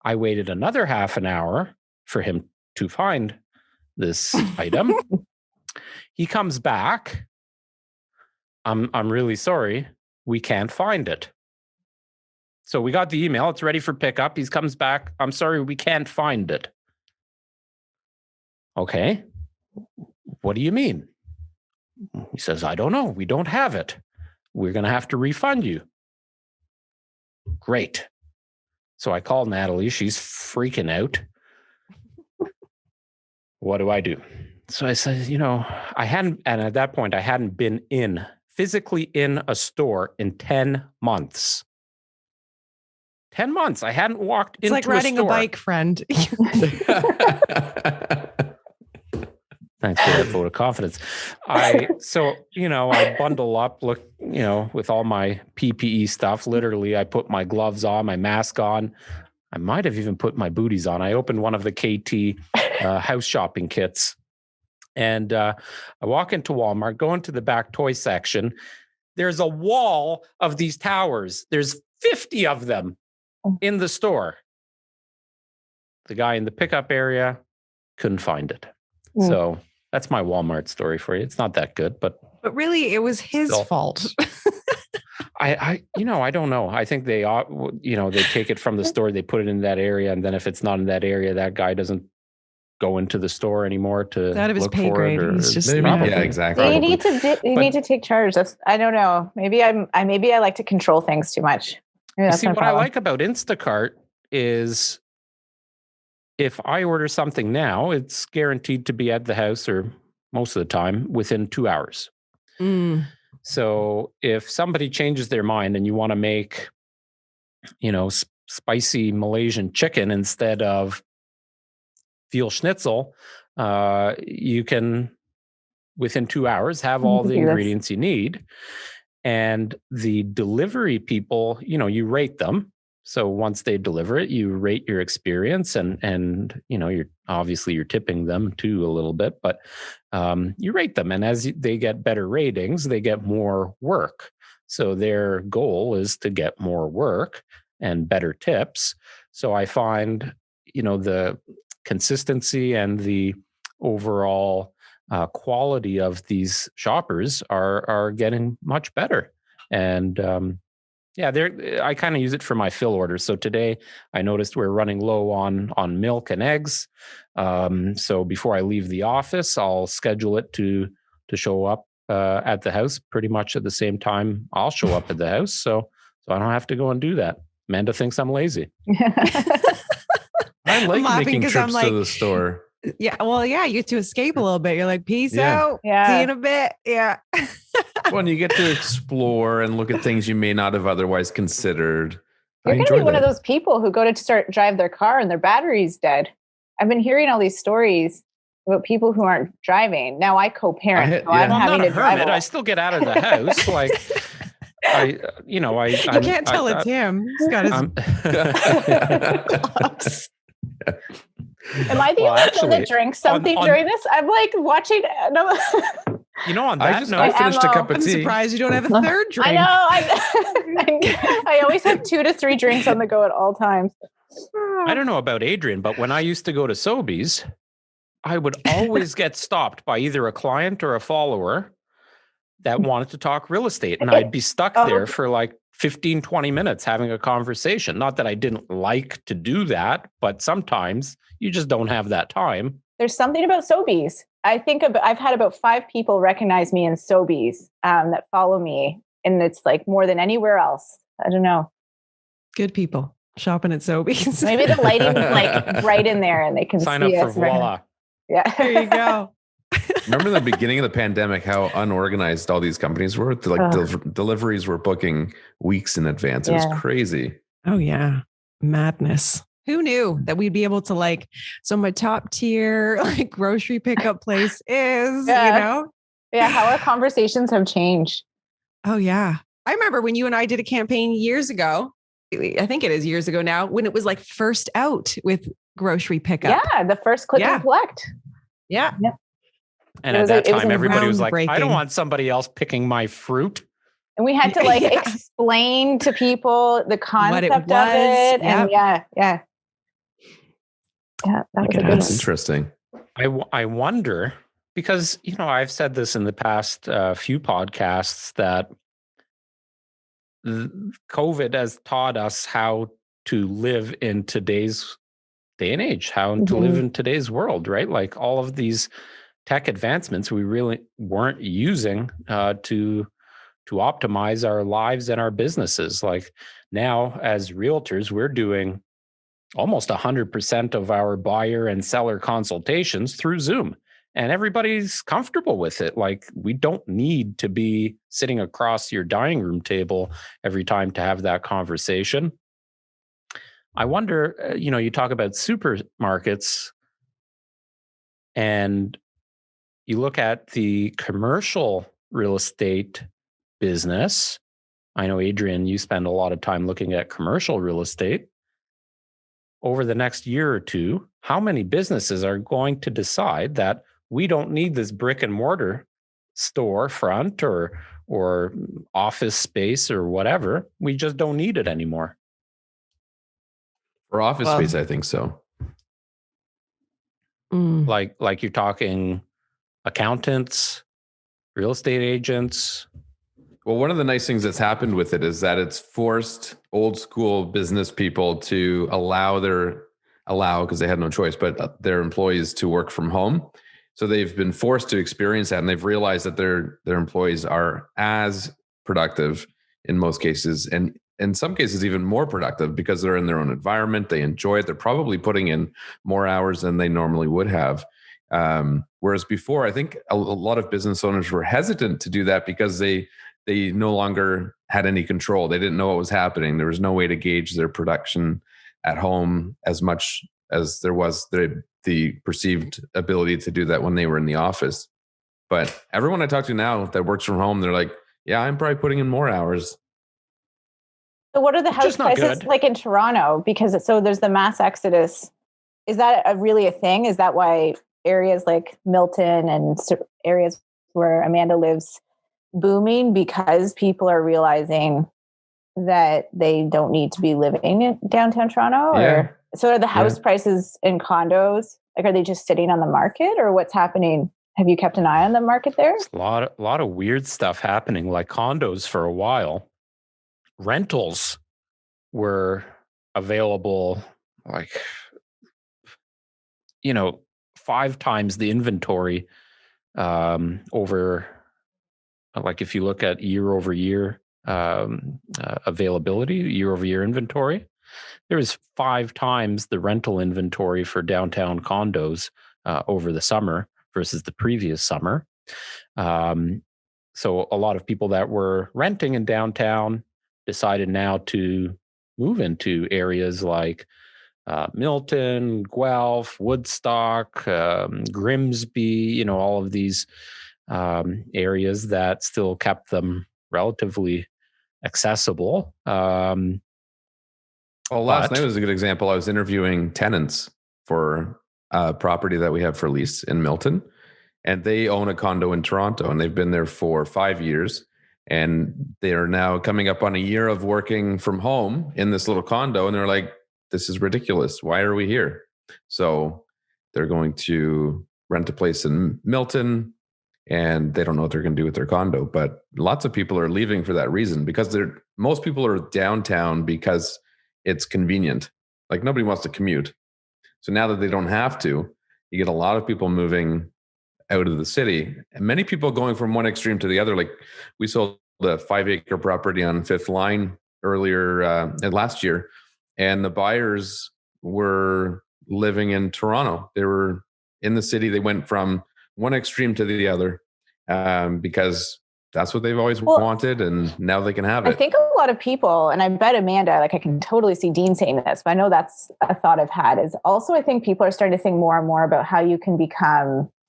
I waited another half an hour for him to find this item. He comes back. I'm really sorry. We can't find it. So we got the email. It's ready for pickup. He comes back. I'm sorry, we can't find it. Okay. What do you mean? He says, I don't know. We don't have it. We're going to have to refund you. Great. So I called Natalie. She's freaking out. What do I do? So I said, and at that point, I hadn't been in physically in a store in 10 months. 10 months. I hadn't walked It's into like riding a bike, friend. Thanks for that vote of confidence. I bundle up, look, with all my PPE stuff. Literally, I put my gloves on, my mask on. I might have even put my booties on. I opened one of the KT house shopping kits. And I walk into Walmart, go into the back toy section. There's a wall of these towers. There's 50 of them in the store. The guy in the pickup area couldn't find it. So that's my Walmart story for you. It's not that good, but really, it was his fault. I don't know. I think they they take it from the store, they put it in that area, and then if it's not in that area, that guy doesn't go into the store anymore to out of his pay grade. He's just yeah, exactly. You need to take charge. I don't know. Maybe I like to control things too much. Maybe that's see what I like about Instacart is if I order something now, it's guaranteed to be at the house, or most of the time, within 2 hours. So if somebody changes their mind and you want to make, spicy Malaysian chicken instead of veal schnitzel, you can, within 2 hours, have all the ingredients you need. And the delivery people, you rate them. So once they deliver it, you rate your experience, and you're tipping them too a little bit, but you rate them. And as they get better ratings, they get more work. So their goal is to get more work and better tips. So I find, the consistency and the overall quality of these shoppers are getting much better. And I kind of use it for my fill orders. So today I noticed we're running low on milk and eggs. So before I leave the office, I'll schedule it to show up at the house pretty much at the same time I'll show up at the house. So I don't have to go and do that. Amanda thinks I'm lazy. I like making trips to the store. Yeah. Well, yeah, you get to escape a little bit. You're like, peace out. Yeah. See you in a bit. Yeah. Well, you get to explore and look at things you may not have otherwise considered. You're going to be one of those people who go to drive their car and their battery's dead. I've been hearing all these stories about people who aren't driving. Now I co-parent, I'm having to drive. I still get out of the house. Like, you can't tell it's him. He's got his gloves. Am I the only one that drinks something during this? I'm like watching. No. On that note, I finished a cup of tea. I'm surprised you don't have a third drink. I know. I always have 2 to 3 drinks on the go at all times. I don't know about Adrian, but when I used to go to Sobeys, I would always get stopped by either a client or a follower that wanted to talk real estate. And I'd be stuck there for like 15, 20 minutes having a conversation. Not that I didn't like to do that, but sometimes you just don't have that time. There's something about Sobeys. I've had about 5 people recognize me in Sobeys that follow me. And it's like more than anywhere else. I don't know. Good people shopping at Sobeys. Maybe the lighting's like right in there and they can sign see up for Voila. Yeah. There you go. Remember in the beginning of the pandemic, how unorganized all these companies were? Deliveries were booking weeks in advance. It was crazy. Oh yeah. Madness. Who knew that we'd be able to so my top tier grocery pickup place is, Yeah, how our conversations have changed. Oh yeah. I remember when you and I did a campaign years ago. I think it is years ago now, when it was first out with grocery pickup. Yeah. The first click and collect. Yeah. Yep. And at that time, everybody was like, I don't want somebody else picking my fruit. And we had to explain to people the concept of it. And yeah, that was a good one. Interesting. I wonder, because, I've said this in the past few podcasts, that COVID has taught us how to live in today's day and age, how to live in today's world, right? Like all of these tech advancements we really weren't using to optimize our lives and our businesses. Like now, as realtors, we're doing almost 100% of our buyer and seller consultations through Zoom. and everybody's comfortable with it. Like, we don't need to be sitting across your dining room table every time to have that conversation. I wonder, you talk about supermarkets, and you look at the commercial real estate business. I know, Adrian, you spend a lot of time looking at commercial real estate. Over the next year or two, how many businesses are going to decide that we don't need this brick and mortar storefront or office space or whatever? We just don't need it anymore. For office space, I think so. Like you're talking accountants, real estate agents. Well, one of the nice things that's happened with it is that it's forced old school business people to allow, because they had no choice, but their employees to work from home. So they've been forced to experience that, and they've realized that their employees are as productive in most cases, and in some cases even more productive because they're in their own environment. They enjoy it. They're probably putting in more hours than they normally would have. Whereas before, I think a lot of business owners were hesitant to do that because they no longer had any control. They didn't know what was happening. There was no way to gauge their production at home as much as there was the perceived ability to do that when they were in the office. But everyone I talk to now that works from home, they're like, yeah, I'm probably putting in more hours. So what are the house prices like in Toronto? Because there's the mass exodus. Is that really a thing? Is that why areas like Milton and areas where Amanda lives booming, because people are realizing that they don't need to be living in downtown Toronto? Or so are the house prices in condos, like, are they just sitting on the market, or what's happening? Have you kept an eye on the market there? There's a lot of weird stuff happening, like condos for a while. Rentals were available, like, 5 times the inventory over, like, if you look at year over year availability, year over year inventory, there was 5 times the rental inventory for downtown condos over the summer versus the previous summer. So a lot of people that were renting in downtown decided now to move into areas like Milton, Guelph, Woodstock, Grimsby, all of these areas that still kept them relatively accessible. Last night was a good example. I was interviewing tenants for a property that we have for lease in Milton, and they own a condo in Toronto, and they've been there for 5 years. And they are now coming up on a year of working from home in this little condo. And they're like, this is ridiculous. Why are we here? So they're going to rent a place in Milton, and they don't know what they're going to do with their condo. But lots of people are leaving for that reason, because most people are downtown because it's convenient. Like, nobody wants to commute. So now that they don't have to, you get a lot of people moving out of the city, and many people going from one extreme to the other. Like, we sold a 5-acre property on Fifth Line earlier last year, and the buyers were living in Toronto. They were in the city. They went from one extreme to the other because that's what they've always wanted, and now they can have it. I think a lot of people, and I bet Amanda, like, I can totally see Dean saying this, but I know that's a thought I've had, is also I think people are starting to think more and more about how you can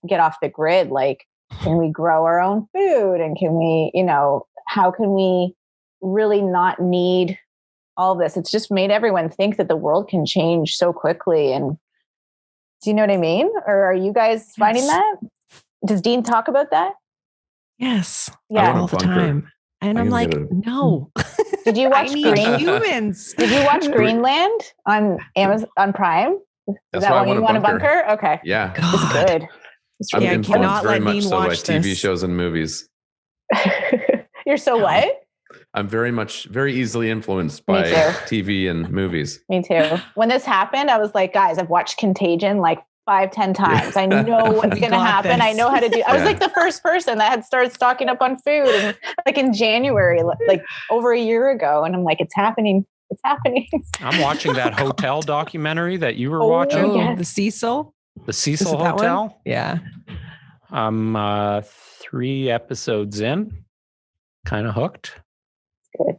get off the grid. Like, can we grow our own food? And can we, how can we really not need all this? It's just made everyone think that the world can change so quickly. And do you know what I mean? Or are you guys finding that? Does Dean talk about that? Yes. Yeah. All the time. And I'm like, no. Did you watch humans? Did you watch Greenland on Amazon Prime? Is that one you want a bunker? Okay. Yeah. It's good. I'm influenced very much so by this. TV shows and movies. You're so what? I'm very easily influenced by TV and movies. Me too. When this happened, I was like, guys, I've watched Contagion like 5-10 times. I know what's going to happen. I know how to do. I was like the first person that had started stocking up on food, and like in January, like over a year ago. And I'm like, it's happening. It's happening. I'm watching that hotel documentary that you were watching. Yes. The Cecil Hotel. Yeah. I'm 3 episodes in, kind of hooked. Good.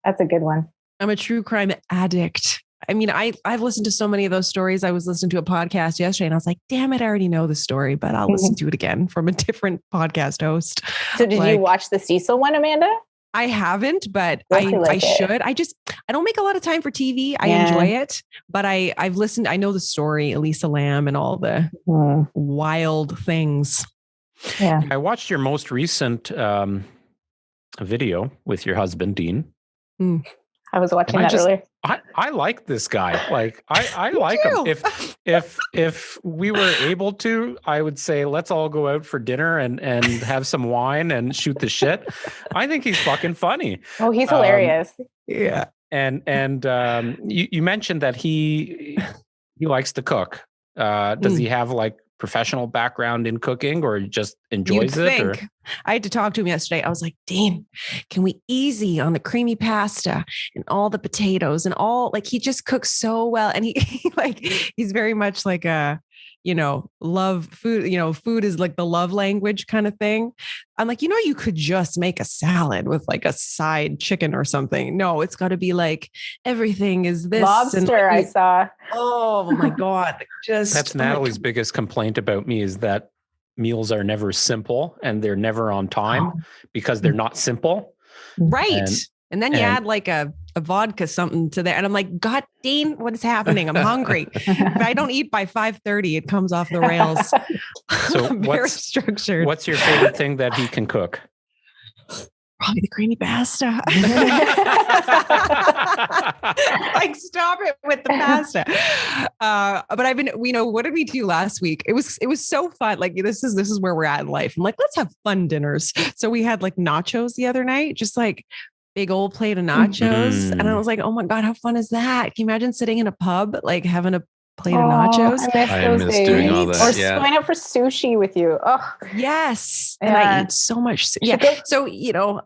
That's a good one. I'm a true crime addict. I mean, I've listened to so many of those stories. I was listening to a podcast yesterday and I was like, damn it, I already know the story, but I'll listen to it again from a different podcast host. So did you watch the Cecil one, Amanda? I haven't, but I should. I don't make a lot of time for TV. I enjoy it, but I've listened. I know the story, Elisa Lam and all the wild things. Yeah. I watched your most recent video with your husband, Dean. I was watching that earlier. I like this guy. Like I like him. If we were able to, I would say let's all go out for dinner and have some wine and shoot the shit. I think he's fucking funny. Oh, he's hilarious. Yeah. And you mentioned that he likes to cook. Does he have like professional background in cooking or just enjoys it? Or? I had to talk to him yesterday. I was like, Dean, can we easy on the creamy pasta and all the potatoes and all, like, he just cooks so well. And he's very much like a, love food, food is like the love language kind of thing. I'm like, you could just make a salad with like a side chicken or something. No, it's got to be like, everything is this. Lobster, I saw. Oh my God. That's Natalie's biggest complaint about me is that meals are never simple and they're never on time because they're not simple. Right. And then you add like a vodka something to there. And I'm like, God, Dean, what is happening? I'm hungry. If I don't eat by 5:30, it comes off the rails. So very structured. What's your favorite thing that he can cook? Probably the creamy pasta. Like, stop it with the pasta. But I've been, what did we do last week? It was so fun. Like, this is where we're at in life. I'm like, let's have fun dinners. So we had like nachos the other night, just like big old plate of nachos. And I was like, oh my God, how fun is that? Can you imagine sitting in a pub, like having a plate of nachos? I miss doing all that. Or going out for sushi with you. Oh, yes. And I eat so much. Yeah. So,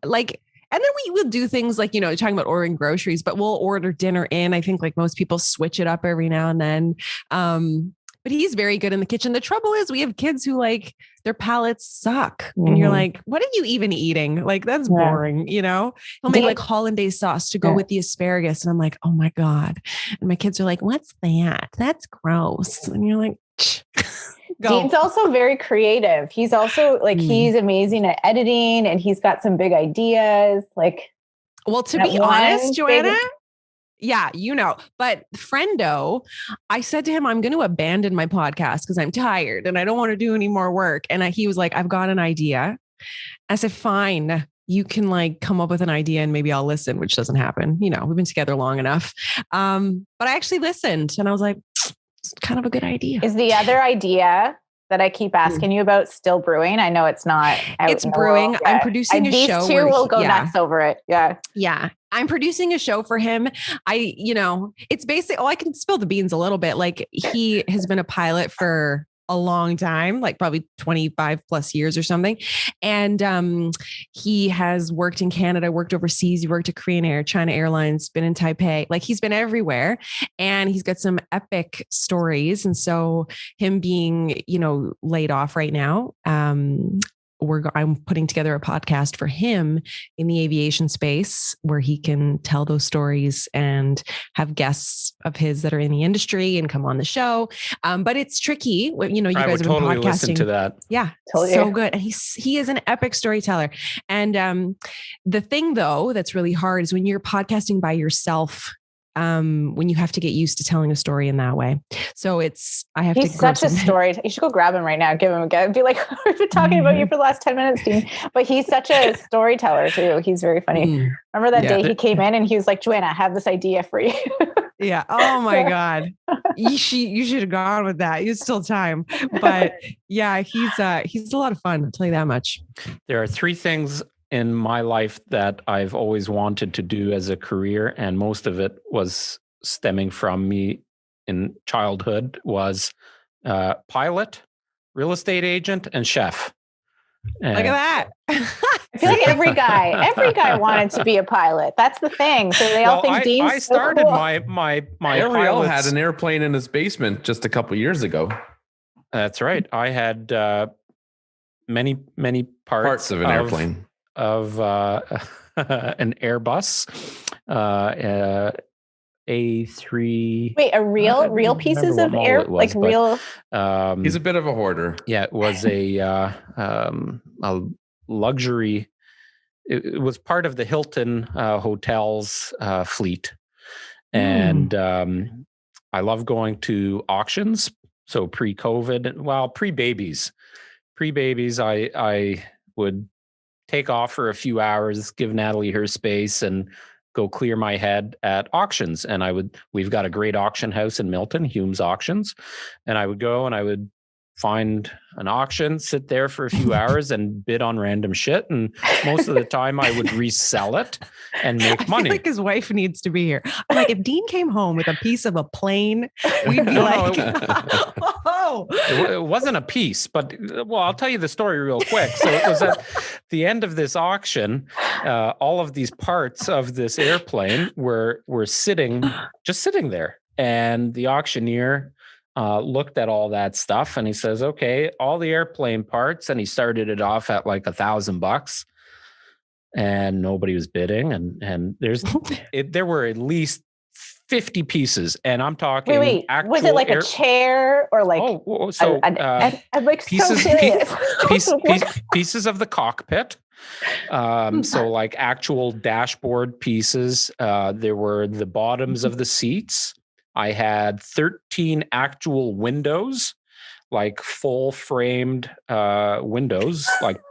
like, and then we will do things like, talking about ordering groceries, but we'll order dinner in. I think like most people switch it up every now and then. But he's very good in the kitchen. The trouble is we have kids who like their palates suck. And you're like, what are you even eating? Like, that's boring, He'll make like hollandaise sauce to go with the asparagus. And I'm like, oh my God. And my kids are like, what's that? That's gross. And you're like, go. Dean's also very creative. He's also like, he's amazing at editing and he's got some big ideas. Like, well, to be honest, Joanna, yeah, but friendo, I said to him, I'm going to abandon my podcast because I'm tired and I don't want to do any more work. And he was like, I've got an idea. I said, fine, you can like come up with an idea and maybe I'll listen, which doesn't happen. We've been together long enough. But I actually listened and I was like, it's kind of a good idea. Is the other idea that I keep asking you about still brewing? I know it's not. It's brewing. I'm producing a show. These two will go nuts over it. Yeah. Yeah. I'm producing a show for him. It's basically, I can spill the beans a little bit. Like, he has been a pilot for a long time, like probably 25 plus years or something. And he has worked in Canada, worked overseas. He worked at Korean Air, China Airlines, been in Taipei. Like, he's been everywhere and he's got some epic stories. And so him being, laid off right now, I'm putting together a podcast for him in the aviation space where he can tell those stories and have guests of his that are in the industry and come on the show. But it's tricky. You guys have been totally podcasting. Listen to that. Yeah. Totally. So good. And he is an epic storyteller. And the thing though, that's really hard is when you're podcasting by yourself, when you have to get used to telling a story in that way. So he's such a story. You should go grab him right now. Give him a go. Be like, we've been talking about you for the last 10 minutes, Dean. But he's such a storyteller too. He's very funny. Remember that day he came in and he was like, Joanna, I have this idea for you. Yeah. Oh my God. You should have gone with that. There's still time. But yeah, he's a lot of fun. I'll tell you that much. There are 3 things in my life that I've always wanted to do as a career, and most of it was stemming from me in childhood, was pilot, real estate agent, and chef. And look at that. I feel like every guy wanted to be a pilot. That's the thing. So they all think Dean's I started so cool. my Ariel had an airplane in his basement just a couple years ago. That's right. I had many parts of an airplane, of an Airbus, A3. Wait, real pieces of air, was, like real. He's a bit of a hoarder. Yeah, it was a luxury. It was part of the Hilton hotels fleet, and I love going to auctions. So pre-COVID, well, pre-babies, I would take off for a few hours, give Natalie her space, and go clear my head at auctions. And we've got a great auction house in Milton, Hume's Auctions, and I would go and I would find an auction, sit there for a few hours and bid on random shit. And most of the time I would resell it and make money. I feel like his wife needs to be here. I'm like, if Dean came home with a piece of a plane, we'd be oh. It wasn't a piece, but well, I'll tell you the story real quick. So it was at the end of this auction, all of these parts of this airplane were sitting there. And the auctioneer looked at all that stuff and he says, okay, all the airplane parts. And he started it off at like $1,000 and nobody was bidding. And there were at least 50 pieces. And I'm talking, wait, was it like a chair or like, I'm like pieces, so serious. pieces of the cockpit. So like actual dashboard pieces. There were the bottoms of the seats. I had 13 actual windows, like full framed windows, like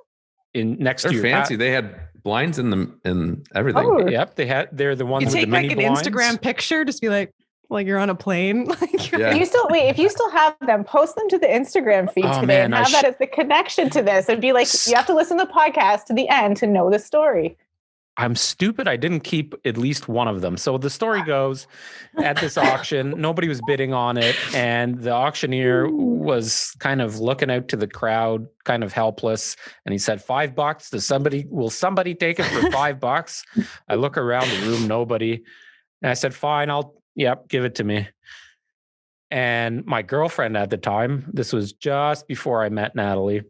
next to your fancy. They had blinds in them and everything. Oh. Yep, they're the ones. You with take the mini like an blinds. Instagram picture, just be like you're on a plane. Yeah. If you still have them, post them to the Instagram feed today and have that as the connection to this. It'd be like you have to listen to the podcast to the end to know the story. I'm stupid. I didn't keep at least one of them. So the story goes, at this auction, nobody was bidding on it. And the auctioneer was kind of looking out to the crowd, kind of helpless. And he said, $5. Will somebody take it for $5? I look around the room, nobody. And I said, fine, give it to me. And my girlfriend at the time, this was just before I met Natalie.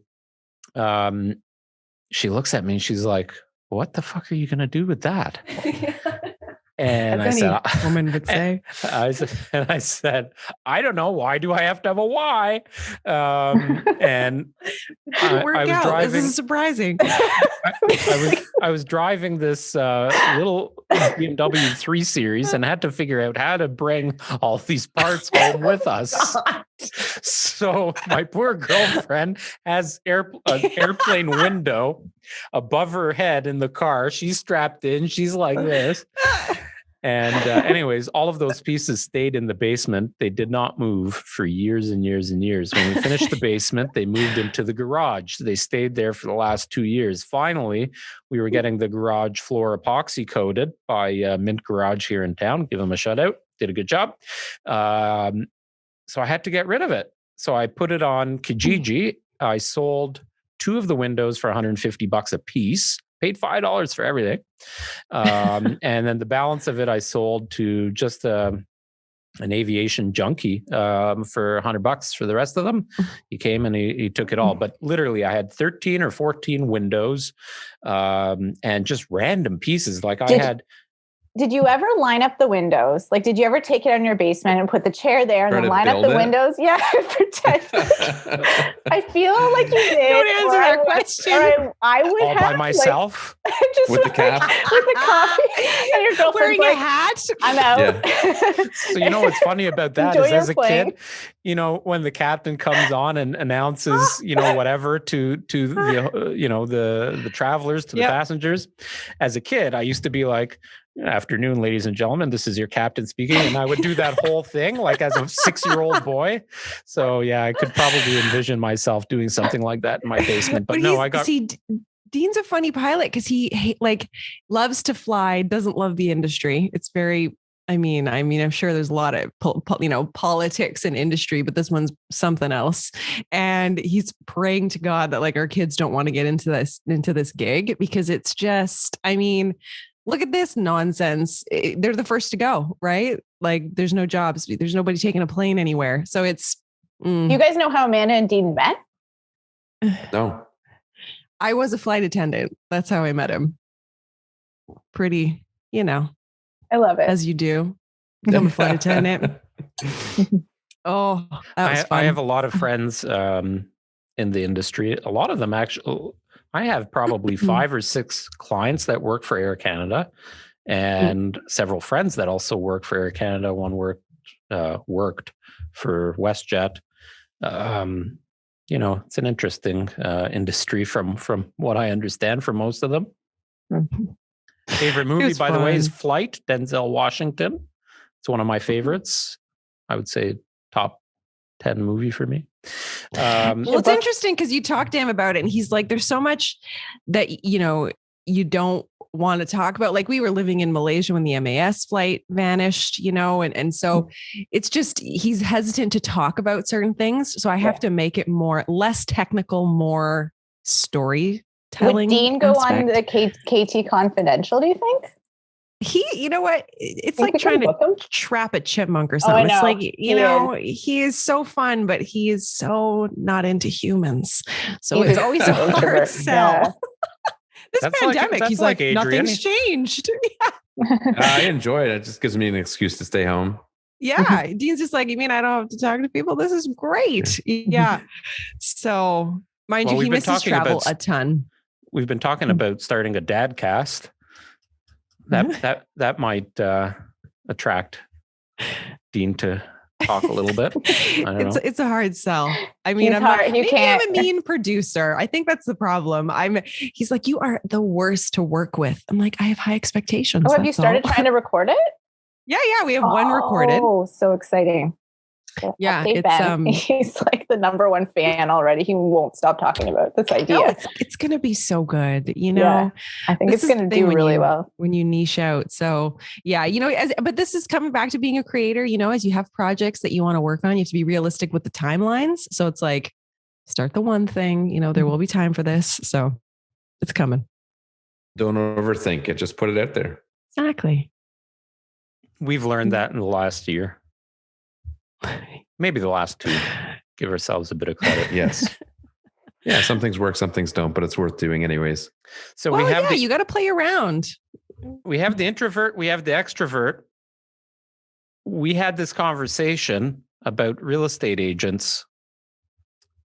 She looks at me and she's like, what the fuck are you going to do with that? And I said, woman would say, I said, I don't know. Why do I have to have a why? And I was driving. This is surprising. I was driving this little BMW 3 Series and had to figure out how to bring all these parts home with us. So my poor girlfriend has an airplane window above her head in the car. She's strapped in. She's like this. And anyways, all of those pieces stayed in the basement. They did not move for years and years and years. When we finished the basement, they moved into the garage. They stayed there for the last 2 years. Finally, we were getting the garage floor epoxy coated by Mint Garage here in town. Give them a shout out. Did a good job. So I had to get rid of it. So I put it on Kijiji. I sold 2 of the windows for $150 a piece. Paid $5 for everything. And then the balance of it, I sold to just an aviation junkie for $100 for the rest of them. He came and he took it all. But literally, I had 13 or 14 windows and just random pieces. Like Did you ever line up the windows? Like, did you ever take it out in your basement and put the chair there and then line up the windows? Yeah, pretend. I feel like you did. Don't answer that question. I would all have by myself just with the cap, with the coffee, and your girlfriend's wearing a hat. I'm out. Yeah. So you know what's funny about that is as a kid, when the captain comes on and announces, whatever to the travelers, to the passengers. As a kid, I used to be like, afternoon, ladies and gentlemen, this is your captain speaking. And I would do that whole thing like as a 6-year-old boy. So yeah, I could probably envision myself doing something like that in my basement. But no, Dean's a funny pilot because he loves to fly, doesn't love the industry. It's very, I'm sure there's a lot of, politics and industry, but this one's something else. And he's praying to God that our kids don't want to get into this gig because it's just, look at this nonsense. They're the first to go, right? Like there's no jobs. There's nobody taking a plane anywhere. So it's. You guys know how Amanda and Dean met? No. I was a flight attendant. That's how I met him. Pretty, I love it. as you do. I'm a flight attendant. Oh, that was fun. I have a lot of friends in the industry. A lot of them actually, I have probably 5 or 6 clients that work for Air Canada and several friends that also work for Air Canada. One worked for WestJet. It's an interesting industry from what I understand from most of them. Favorite movie, by the way, is Flight, Denzel Washington. It's one of my favorites. I would say top 10 movie for me. Well, it's interesting because you talked to him about it and he's like, there's so much that, you don't want to talk about. Like we were living in Malaysia when the MAS flight vanished, and so it's just, he's hesitant to talk about certain things. So I have to make it less technical, more storytelling. Would Dean go on the KT Confidential, do you think? You know what? It's like trying to trap a chipmunk or something. It's like, he is so fun, but he is so not into humans. So it's always a hard sell. Yeah. This pandemic, he's like nothing's changed. I enjoy it. It just gives me an excuse to stay home. Yeah. Dean's just like, you mean I don't have to talk to people? This is great. Yeah. So mind you, he misses travel a ton. We've been talking about starting a dad cast. That might attract Dean to talk a little bit. I don't know. It's a hard sell. I mean, I'm a mean producer. I think that's the problem. He's like, you are the worst to work with. I'm like, I have high expectations. Oh, have you started trying to record it? Yeah. We have one recorded. Oh, so exciting. Yeah, he's like the number one fan already. He won't stop talking about this idea. No, it's going to be so good. Yeah, I think it's going to do really well when you niche out. So yeah, but this is coming back to being a creator, as you have projects that you want to work on, you have to be realistic with the timelines. So it's like, start the one thing, there will be time for this. So it's coming. Don't overthink it. Just put it out there. Exactly. We've learned that in the last year. Maybe the last 2. Give ourselves a bit of credit. Yes. Yeah, some things work, some things don't, but it's worth doing anyways. So you got to play around. We have the introvert, we have the extrovert. We had this conversation about real estate agents.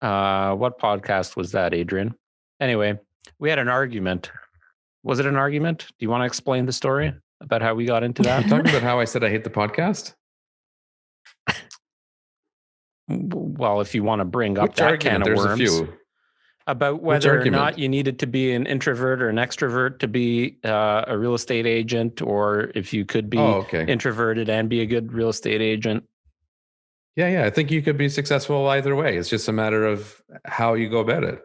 What podcast was that, Adrian? Anyway, we had an argument. Was it an argument? Do you want to explain the story about how we got into that? I'm talking about how I said I hate the podcast. Well, if you want to bring up that can of worms, there's a few. About whether or not you needed to be an introvert or an extrovert to be a real estate agent, or if you could be introverted and be a good real estate agent. Yeah. I think you could be successful either way. It's just a matter of how you go about it.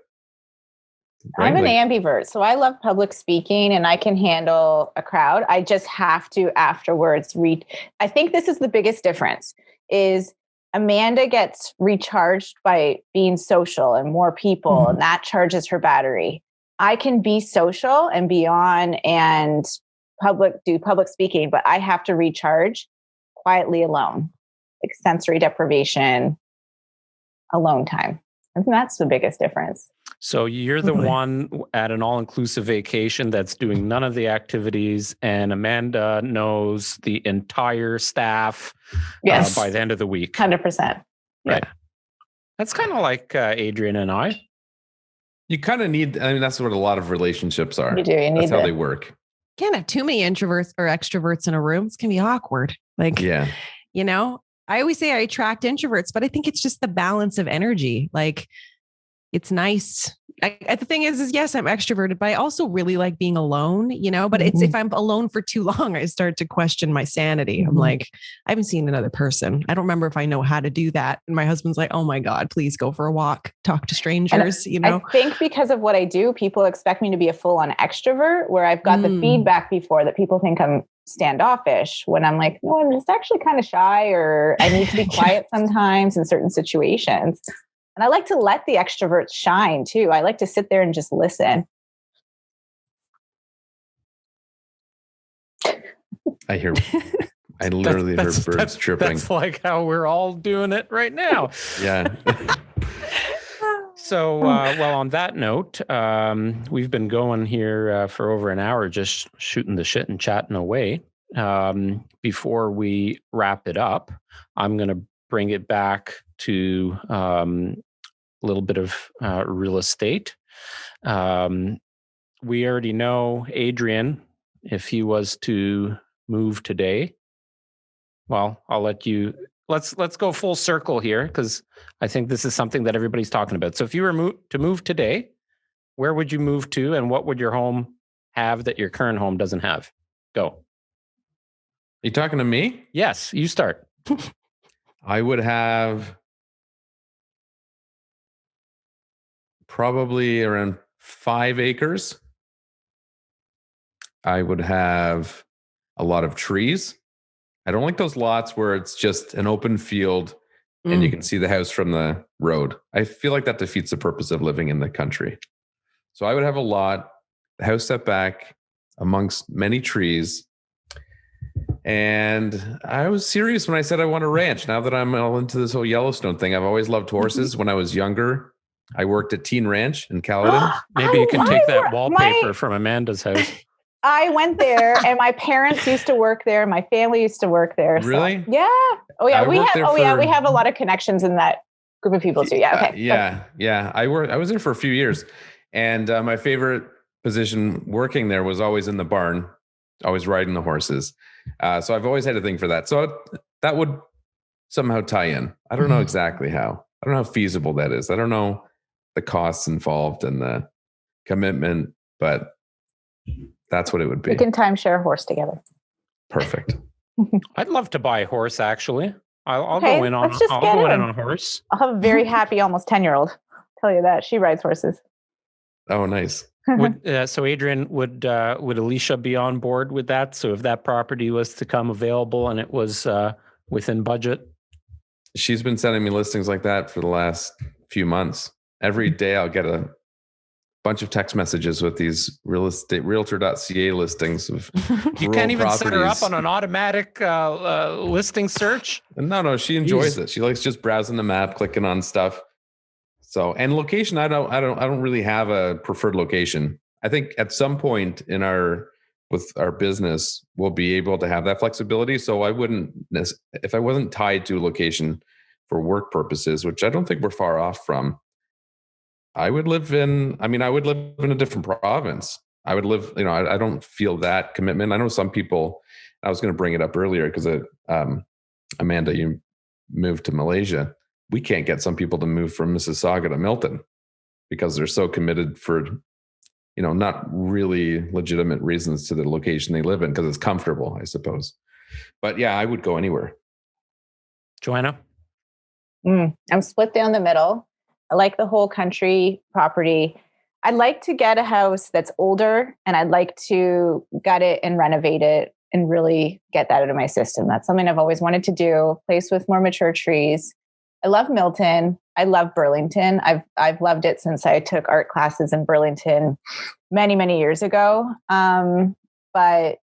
Right? I'm an ambivert, so I love public speaking and I can handle a crowd. I just have to afterwards read. I think this is the biggest difference is Amanda gets recharged by being social and more people, and that charges her battery. I can be social and be on and do public speaking, but I have to recharge quietly alone, like sensory deprivation, alone time. And that's the biggest difference. So you're the one at an all-inclusive vacation that's doing none of the activities, and Amanda knows the entire staff by the end of the week. 100%. Right. That's kind of like Adrian and I. You kind of need, that's what a lot of relationships are. You do. That's how they work. Can't have too many introverts or extroverts in a room. It's going to be awkward. I always say I attract introverts, but I think it's just the balance of energy. Like, it's nice. The thing is yes, I'm extroverted, but I also really like being alone, but it's, if I'm alone for too long, I start to question my sanity. I'm like, I haven't seen another person. I don't remember if I know how to do that. And my husband's like, oh my God, please go for a walk, talk to strangers, I think because of what I do, people expect me to be a full-on extrovert, where I've got the feedback before that people think I'm standoffish, when I'm like, no, I'm just actually kind of shy, or I need to be quiet sometimes in certain situations. And I like to let the extroverts shine too. I like to sit there and just listen. I literally heard birds chirping. That's like how we're all doing it right now. Yeah. So, well, on that note, we've been going here for over an hour, just shooting the shit and chatting away. Before we wrap it up, I'm going to bring it back to a little bit of real estate. We already know Adrian, if he was to move today. Well, I'll let you. Let's go full circle here, because I think this is something that everybody's talking about. So if you were to move today, where would you move to, and what would your home have that your current home doesn't have? Go. You talking to me? Yes, you start. I would have probably around 5 acres. I would have a lot of trees. I don't like those lots where it's just an open field and you can see the house from the road. I feel like that defeats the purpose of living in the country. So I would have a lot, the house set back amongst many trees. And I was serious when I said I want a ranch. Now that I'm all into this whole Yellowstone thing, I've always loved horses. When I was younger, I worked at Teen Ranch in Caledon. Maybe you can take that wallpaper from Amanda's house. I went there, and my parents used to work there. My family used to work there. Really? So, yeah. Oh yeah. We have a lot of connections in that group of people too. Yeah. Okay. Yeah. I was there for a few years, and my favorite position working there was always in the barn, always riding the horses. So I've always had a thing for that. So that would somehow tie in. I don't know exactly how. I don't know how feasible that is. I don't know the costs involved and the commitment, but that's what it would be. We can timeshare a horse together. Perfect. I'd love to buy a horse, actually. I'll go in on a horse. I'll have a very happy almost 10-year-old. Tell you that. She rides horses. Oh, nice. So Adrian, would Alicia be on board with that? So if that property was to come available and it was within budget? She's been sending me listings like that for the last few months. Every day I'll get a bunch of text messages with these realtor.ca listings of you can't even set her up on an automatic listing search. No, she enjoys it. She likes just browsing the map, clicking on stuff. So, and location, I don't really have a preferred location. I think at some point with our business, we'll be able to have that flexibility. So I wouldn't, if I wasn't tied to a location for work purposes, which I don't think we're far off from, I would live in a different province. I would live, I don't feel that commitment. I know some people, I was going to bring it up earlier because Amanda, you moved to Malaysia. We can't get some people to move from Mississauga to Milton because they're so committed for, not really legitimate reasons to the location they live in because it's comfortable, I suppose. But yeah, I would go anywhere. Joanna? I'm split down the middle. I like the whole country property. I'd like to get a house that's older, and I'd like to gut it and renovate it and really get that out of my system. That's something I've always wanted to do. A place with more mature trees. I love Milton. I love Burlington. I've loved it since I took art classes in Burlington many, many years ago. But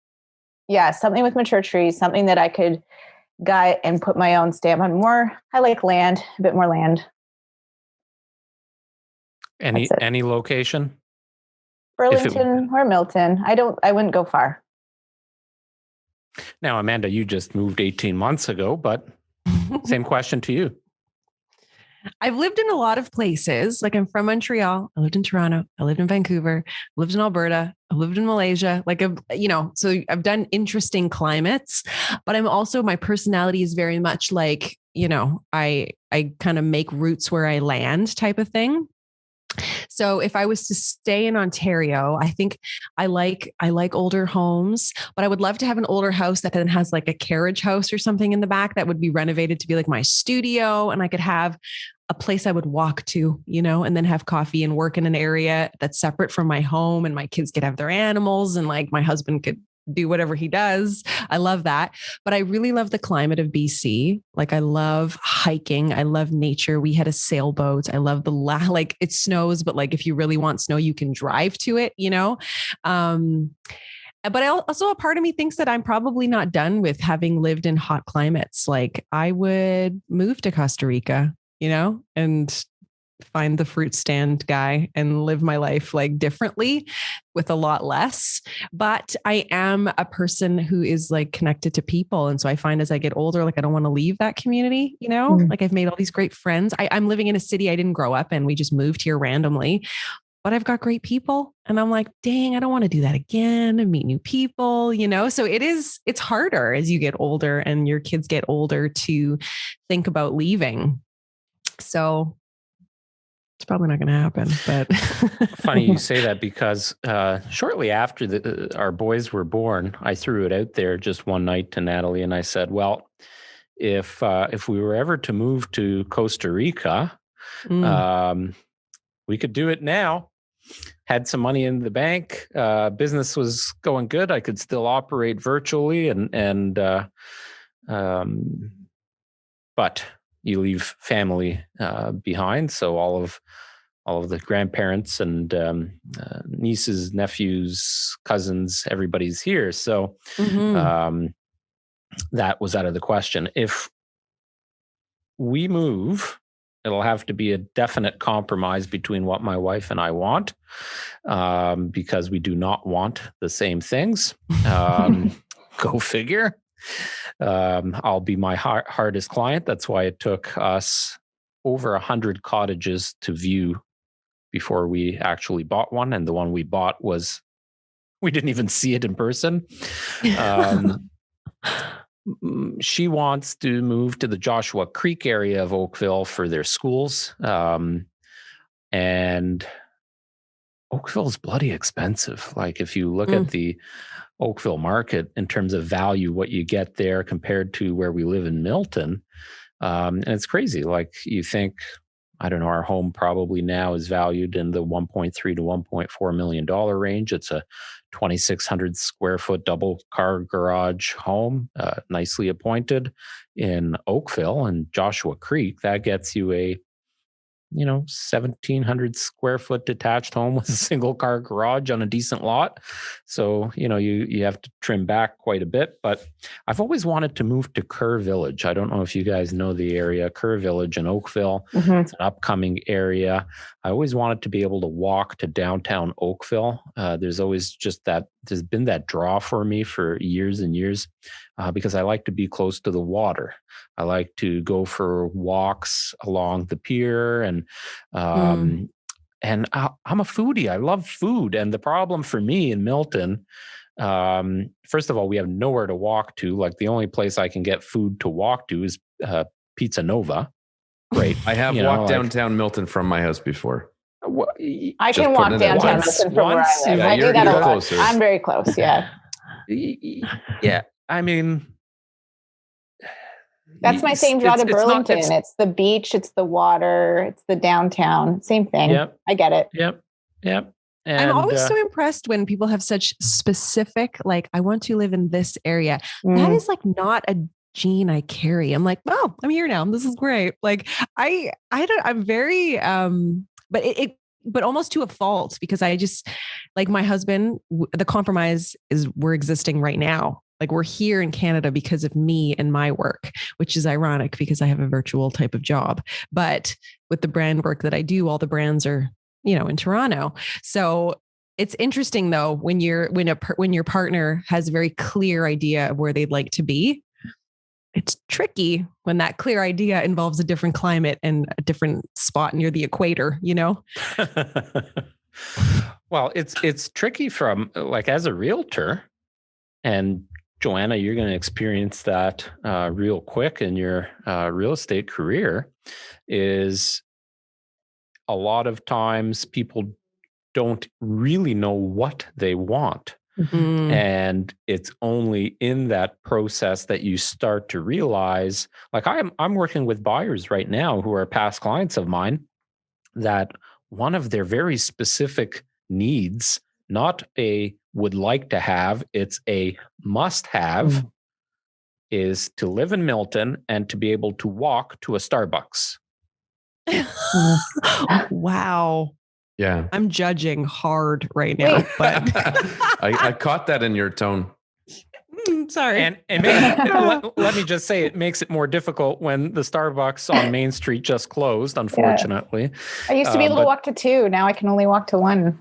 yeah, something with mature trees, something that I could gut and put my own stamp on more. I like land, a bit more land. Any location? Burlington or Milton. I wouldn't go far. Now, Amanda, you just moved 18 months ago, but same question to you. I've lived in a lot of places. Like, I'm from Montreal. I lived in Toronto. I lived in Vancouver. I lived in Alberta. I lived in Malaysia. So I've done interesting climates, but my personality is very much like, I kind of make roots where I land type of thing. So if I was to stay in Ontario, I think I like older homes, but I would love to have an older house that then has like a carriage house or something in the back that would be renovated to be like my studio. And I could have a place I would walk to, and then have coffee and work in an area that's separate from my home, and my kids could have their animals, and like my husband could do whatever he does. I love that. But I really love the climate of BC. Like, I love hiking. I love nature. We had a sailboat. I love like it snows, but like if you really want snow, you can drive to it, But also a part of me thinks that I'm probably not done with having lived in hot climates. Like, I would move to Costa Rica, and find the fruit stand guy and live my life like differently with a lot less. But I am a person who is like connected to people. And so I find as I get older, like I don't want to leave that community, you know, like I've made all these great friends. I'm living in a city I didn't grow up in. We just moved here randomly, but I've got great people. And I'm like, dang, I don't want to do that again and meet new people, you know? So it's harder as you get older and your kids get older to think about leaving. So it's probably not going to happen, but funny you say that because shortly after our boys were born, I threw it out there just one night to Natalie and I said, well, if we were ever to move to Costa Rica, we could do it now. Had some money in the bank. Business was going good. I could still operate virtually but you leave family behind. So all of the grandparents and nieces, nephews, cousins, everybody's here. So that was out of the question. If we move, it'll have to be a definite compromise between what my wife and I want, because we do not want the same things. Go figure. I'll be my hardest client. That's why it took us over 100 cottages to view before we actually bought one. And the one we bought we didn't even see it in person. She wants to move to the Joshua Creek area of Oakville for their schools. And Oakville is bloody expensive. Like if you look at the Oakville market in terms of value, what you get there compared to where we live in Milton. And it's crazy. Like you think, I don't know, our home probably now is valued in the $1.3 to $1.4 million range. It's a 2,600 square foot double car garage home, nicely appointed in Oakville and Joshua Creek. That gets you a 1,700 square foot detached home with a single car garage on a decent lot. So, you have to trim back quite a bit, but I've always wanted to move to Kerr Village. I don't know if you guys know the area, Kerr Village in Oakville. It's an upcoming area. I always wanted to be able to walk to downtown Oakville. There's been that draw for me for years and years, because I like to be close to the water. I like to go for walks along the pier and I'm a foodie. I love food. And the problem for me in Milton, first of all, we have nowhere to walk to. Like the only place I can get food to walk to is Pizza Nova. Right. I have walked downtown Milton from my house before. I can walk downtown Milton from where I live. I do that a lot. Closer. I'm very close. Yeah. Yeah. I mean, that's my same draw to Burlington. It's the beach, it's the water, it's the downtown. Same thing. Yep. I get it. Yep. And I'm always so impressed when people have such specific, like, I want to live in this area. That is like not a gene I carry. I'm like, oh, I'm here now. This is great. Like I'm very, but almost to a fault, because I just, like my husband, the compromise is we're existing right now. Like we're here in Canada because of me and my work, which is ironic because I have a virtual type of job. But with the brand work that I do, all the brands are, in Toronto. So it's interesting though, when your partner has a very clear idea of where they'd like to be. It's tricky when that clear idea involves a different climate and a different spot near the equator, Well, it's tricky from like as a realtor, and Joanna, you're going to experience that real quick in your real estate career. Is a lot of times people don't really know what they want. And it's only in that process that you start to realize, like I'm working with buyers right now who are past clients of mine, that one of their very specific needs, not a would like to have, it's a must have, is to live in Milton and to be able to walk to a Starbucks. Wow. Yeah. I'm judging hard right now, but I caught that in your tone. Sorry. And let me just say, it makes it more difficult when the Starbucks on Main Street just closed, unfortunately. I used to be able to walk to 2. Now I can only walk to 1.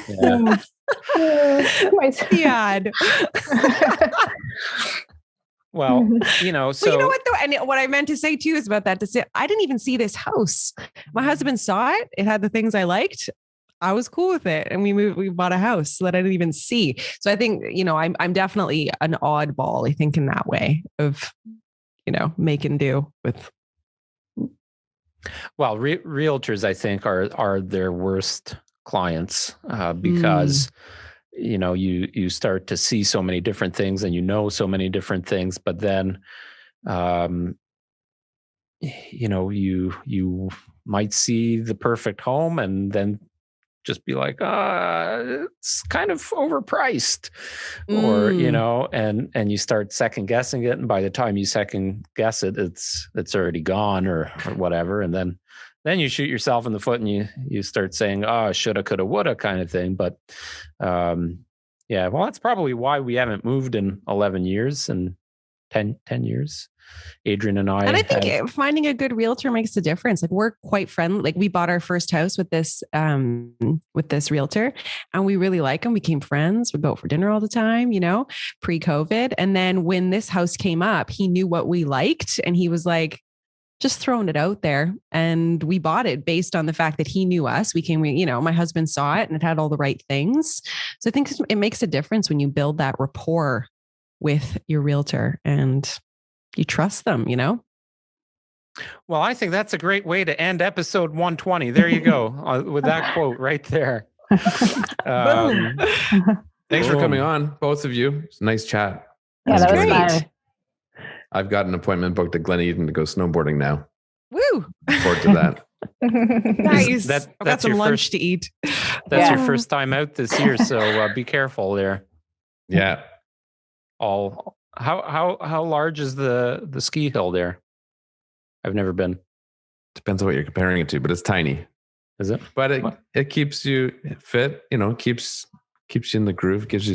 Yeah. Sad. Well, you know, so well, you know what though, and what I meant to say too is about that. To say, I didn't even see this house. My husband saw it. It had the things I liked. I was cool with it, and we bought a house that I didn't even see. So I think, you know, I'm definitely an oddball. I think in that way of, you know, make and do with. Well, realtors, I think, are their worst clients because you know, you start to see so many different things and you know so many different things, but then you know, you might see the perfect home and then just be like, it's kind of overpriced, or, you know, and you start second guessing it. And by the time you second guess it, it's already gone or whatever. And then you shoot yourself in the foot and you start saying, shoulda, coulda, woulda kind of thing. But yeah, well, that's probably why we haven't moved in 11 years and 10 years. Adrian and I. And I think finding a good realtor makes a difference. Like, we're quite friendly. Like, we bought our first house with this realtor, and we really like him. We became friends. We go out for dinner all the time, you know, pre-COVID. And then when this house came up, he knew what we liked, and he was like, just throwing it out there. And we bought it based on the fact that he knew us. You know, my husband saw it and it had all the right things. So I think it makes a difference when you build that rapport with your realtor and you trust them, you know? Well, I think that's a great way to end episode 120. There you go. With that quote right there. Thanks for coming on, both of you. It's a nice chat. Yeah, that was fun. I've got an appointment booked at Glen Eden to go snowboarding now. Woo! Look forward to that. Nice. I've got some lunch to eat. That's your first time out this year, so be careful there. Yeah. How large is the ski hill there? I've never been. Depends on what you're comparing it to, but it's tiny. Is it? But it keeps you fit, you know, keeps you in the groove, keeps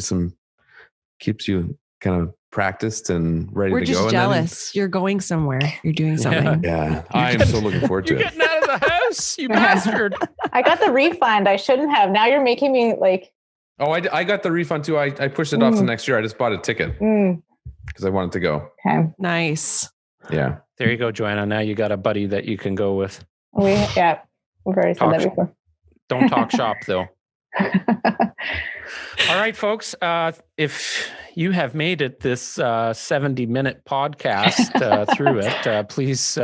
you kind of practiced and ready to go. We're just jealous. You're going somewhere. You're doing something. Yeah. I'm so looking forward to it. You're getting out of the house, you bastard. I got the refund. I shouldn't have. Now you're making me like. Oh, I got the refund too. I pushed it off to next year. I just bought a ticket because I wanted to go. Okay. Nice. Yeah. There you go, Joanna. Now you got a buddy that you can go with. We've already said that before. Don't talk shop though. All right, folks. If you have made it this 70-minute podcast through it, please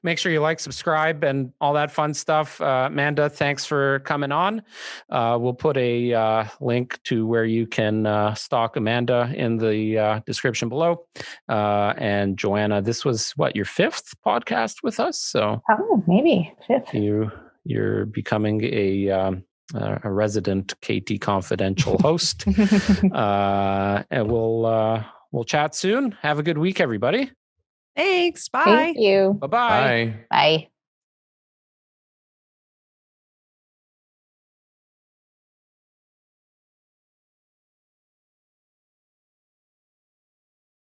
make sure you like, subscribe, and all that fun stuff. Amanda, thanks for coming on. We'll put a link to where you can stalk Amanda in the description below. And Joanna, this was your 5th podcast with us. So maybe 5th. You're becoming a resident KT Confidential host. And we'll chat soon. Have a good week, everybody. Thanks. Bye. Thank you. Bye-bye. Bye. Bye.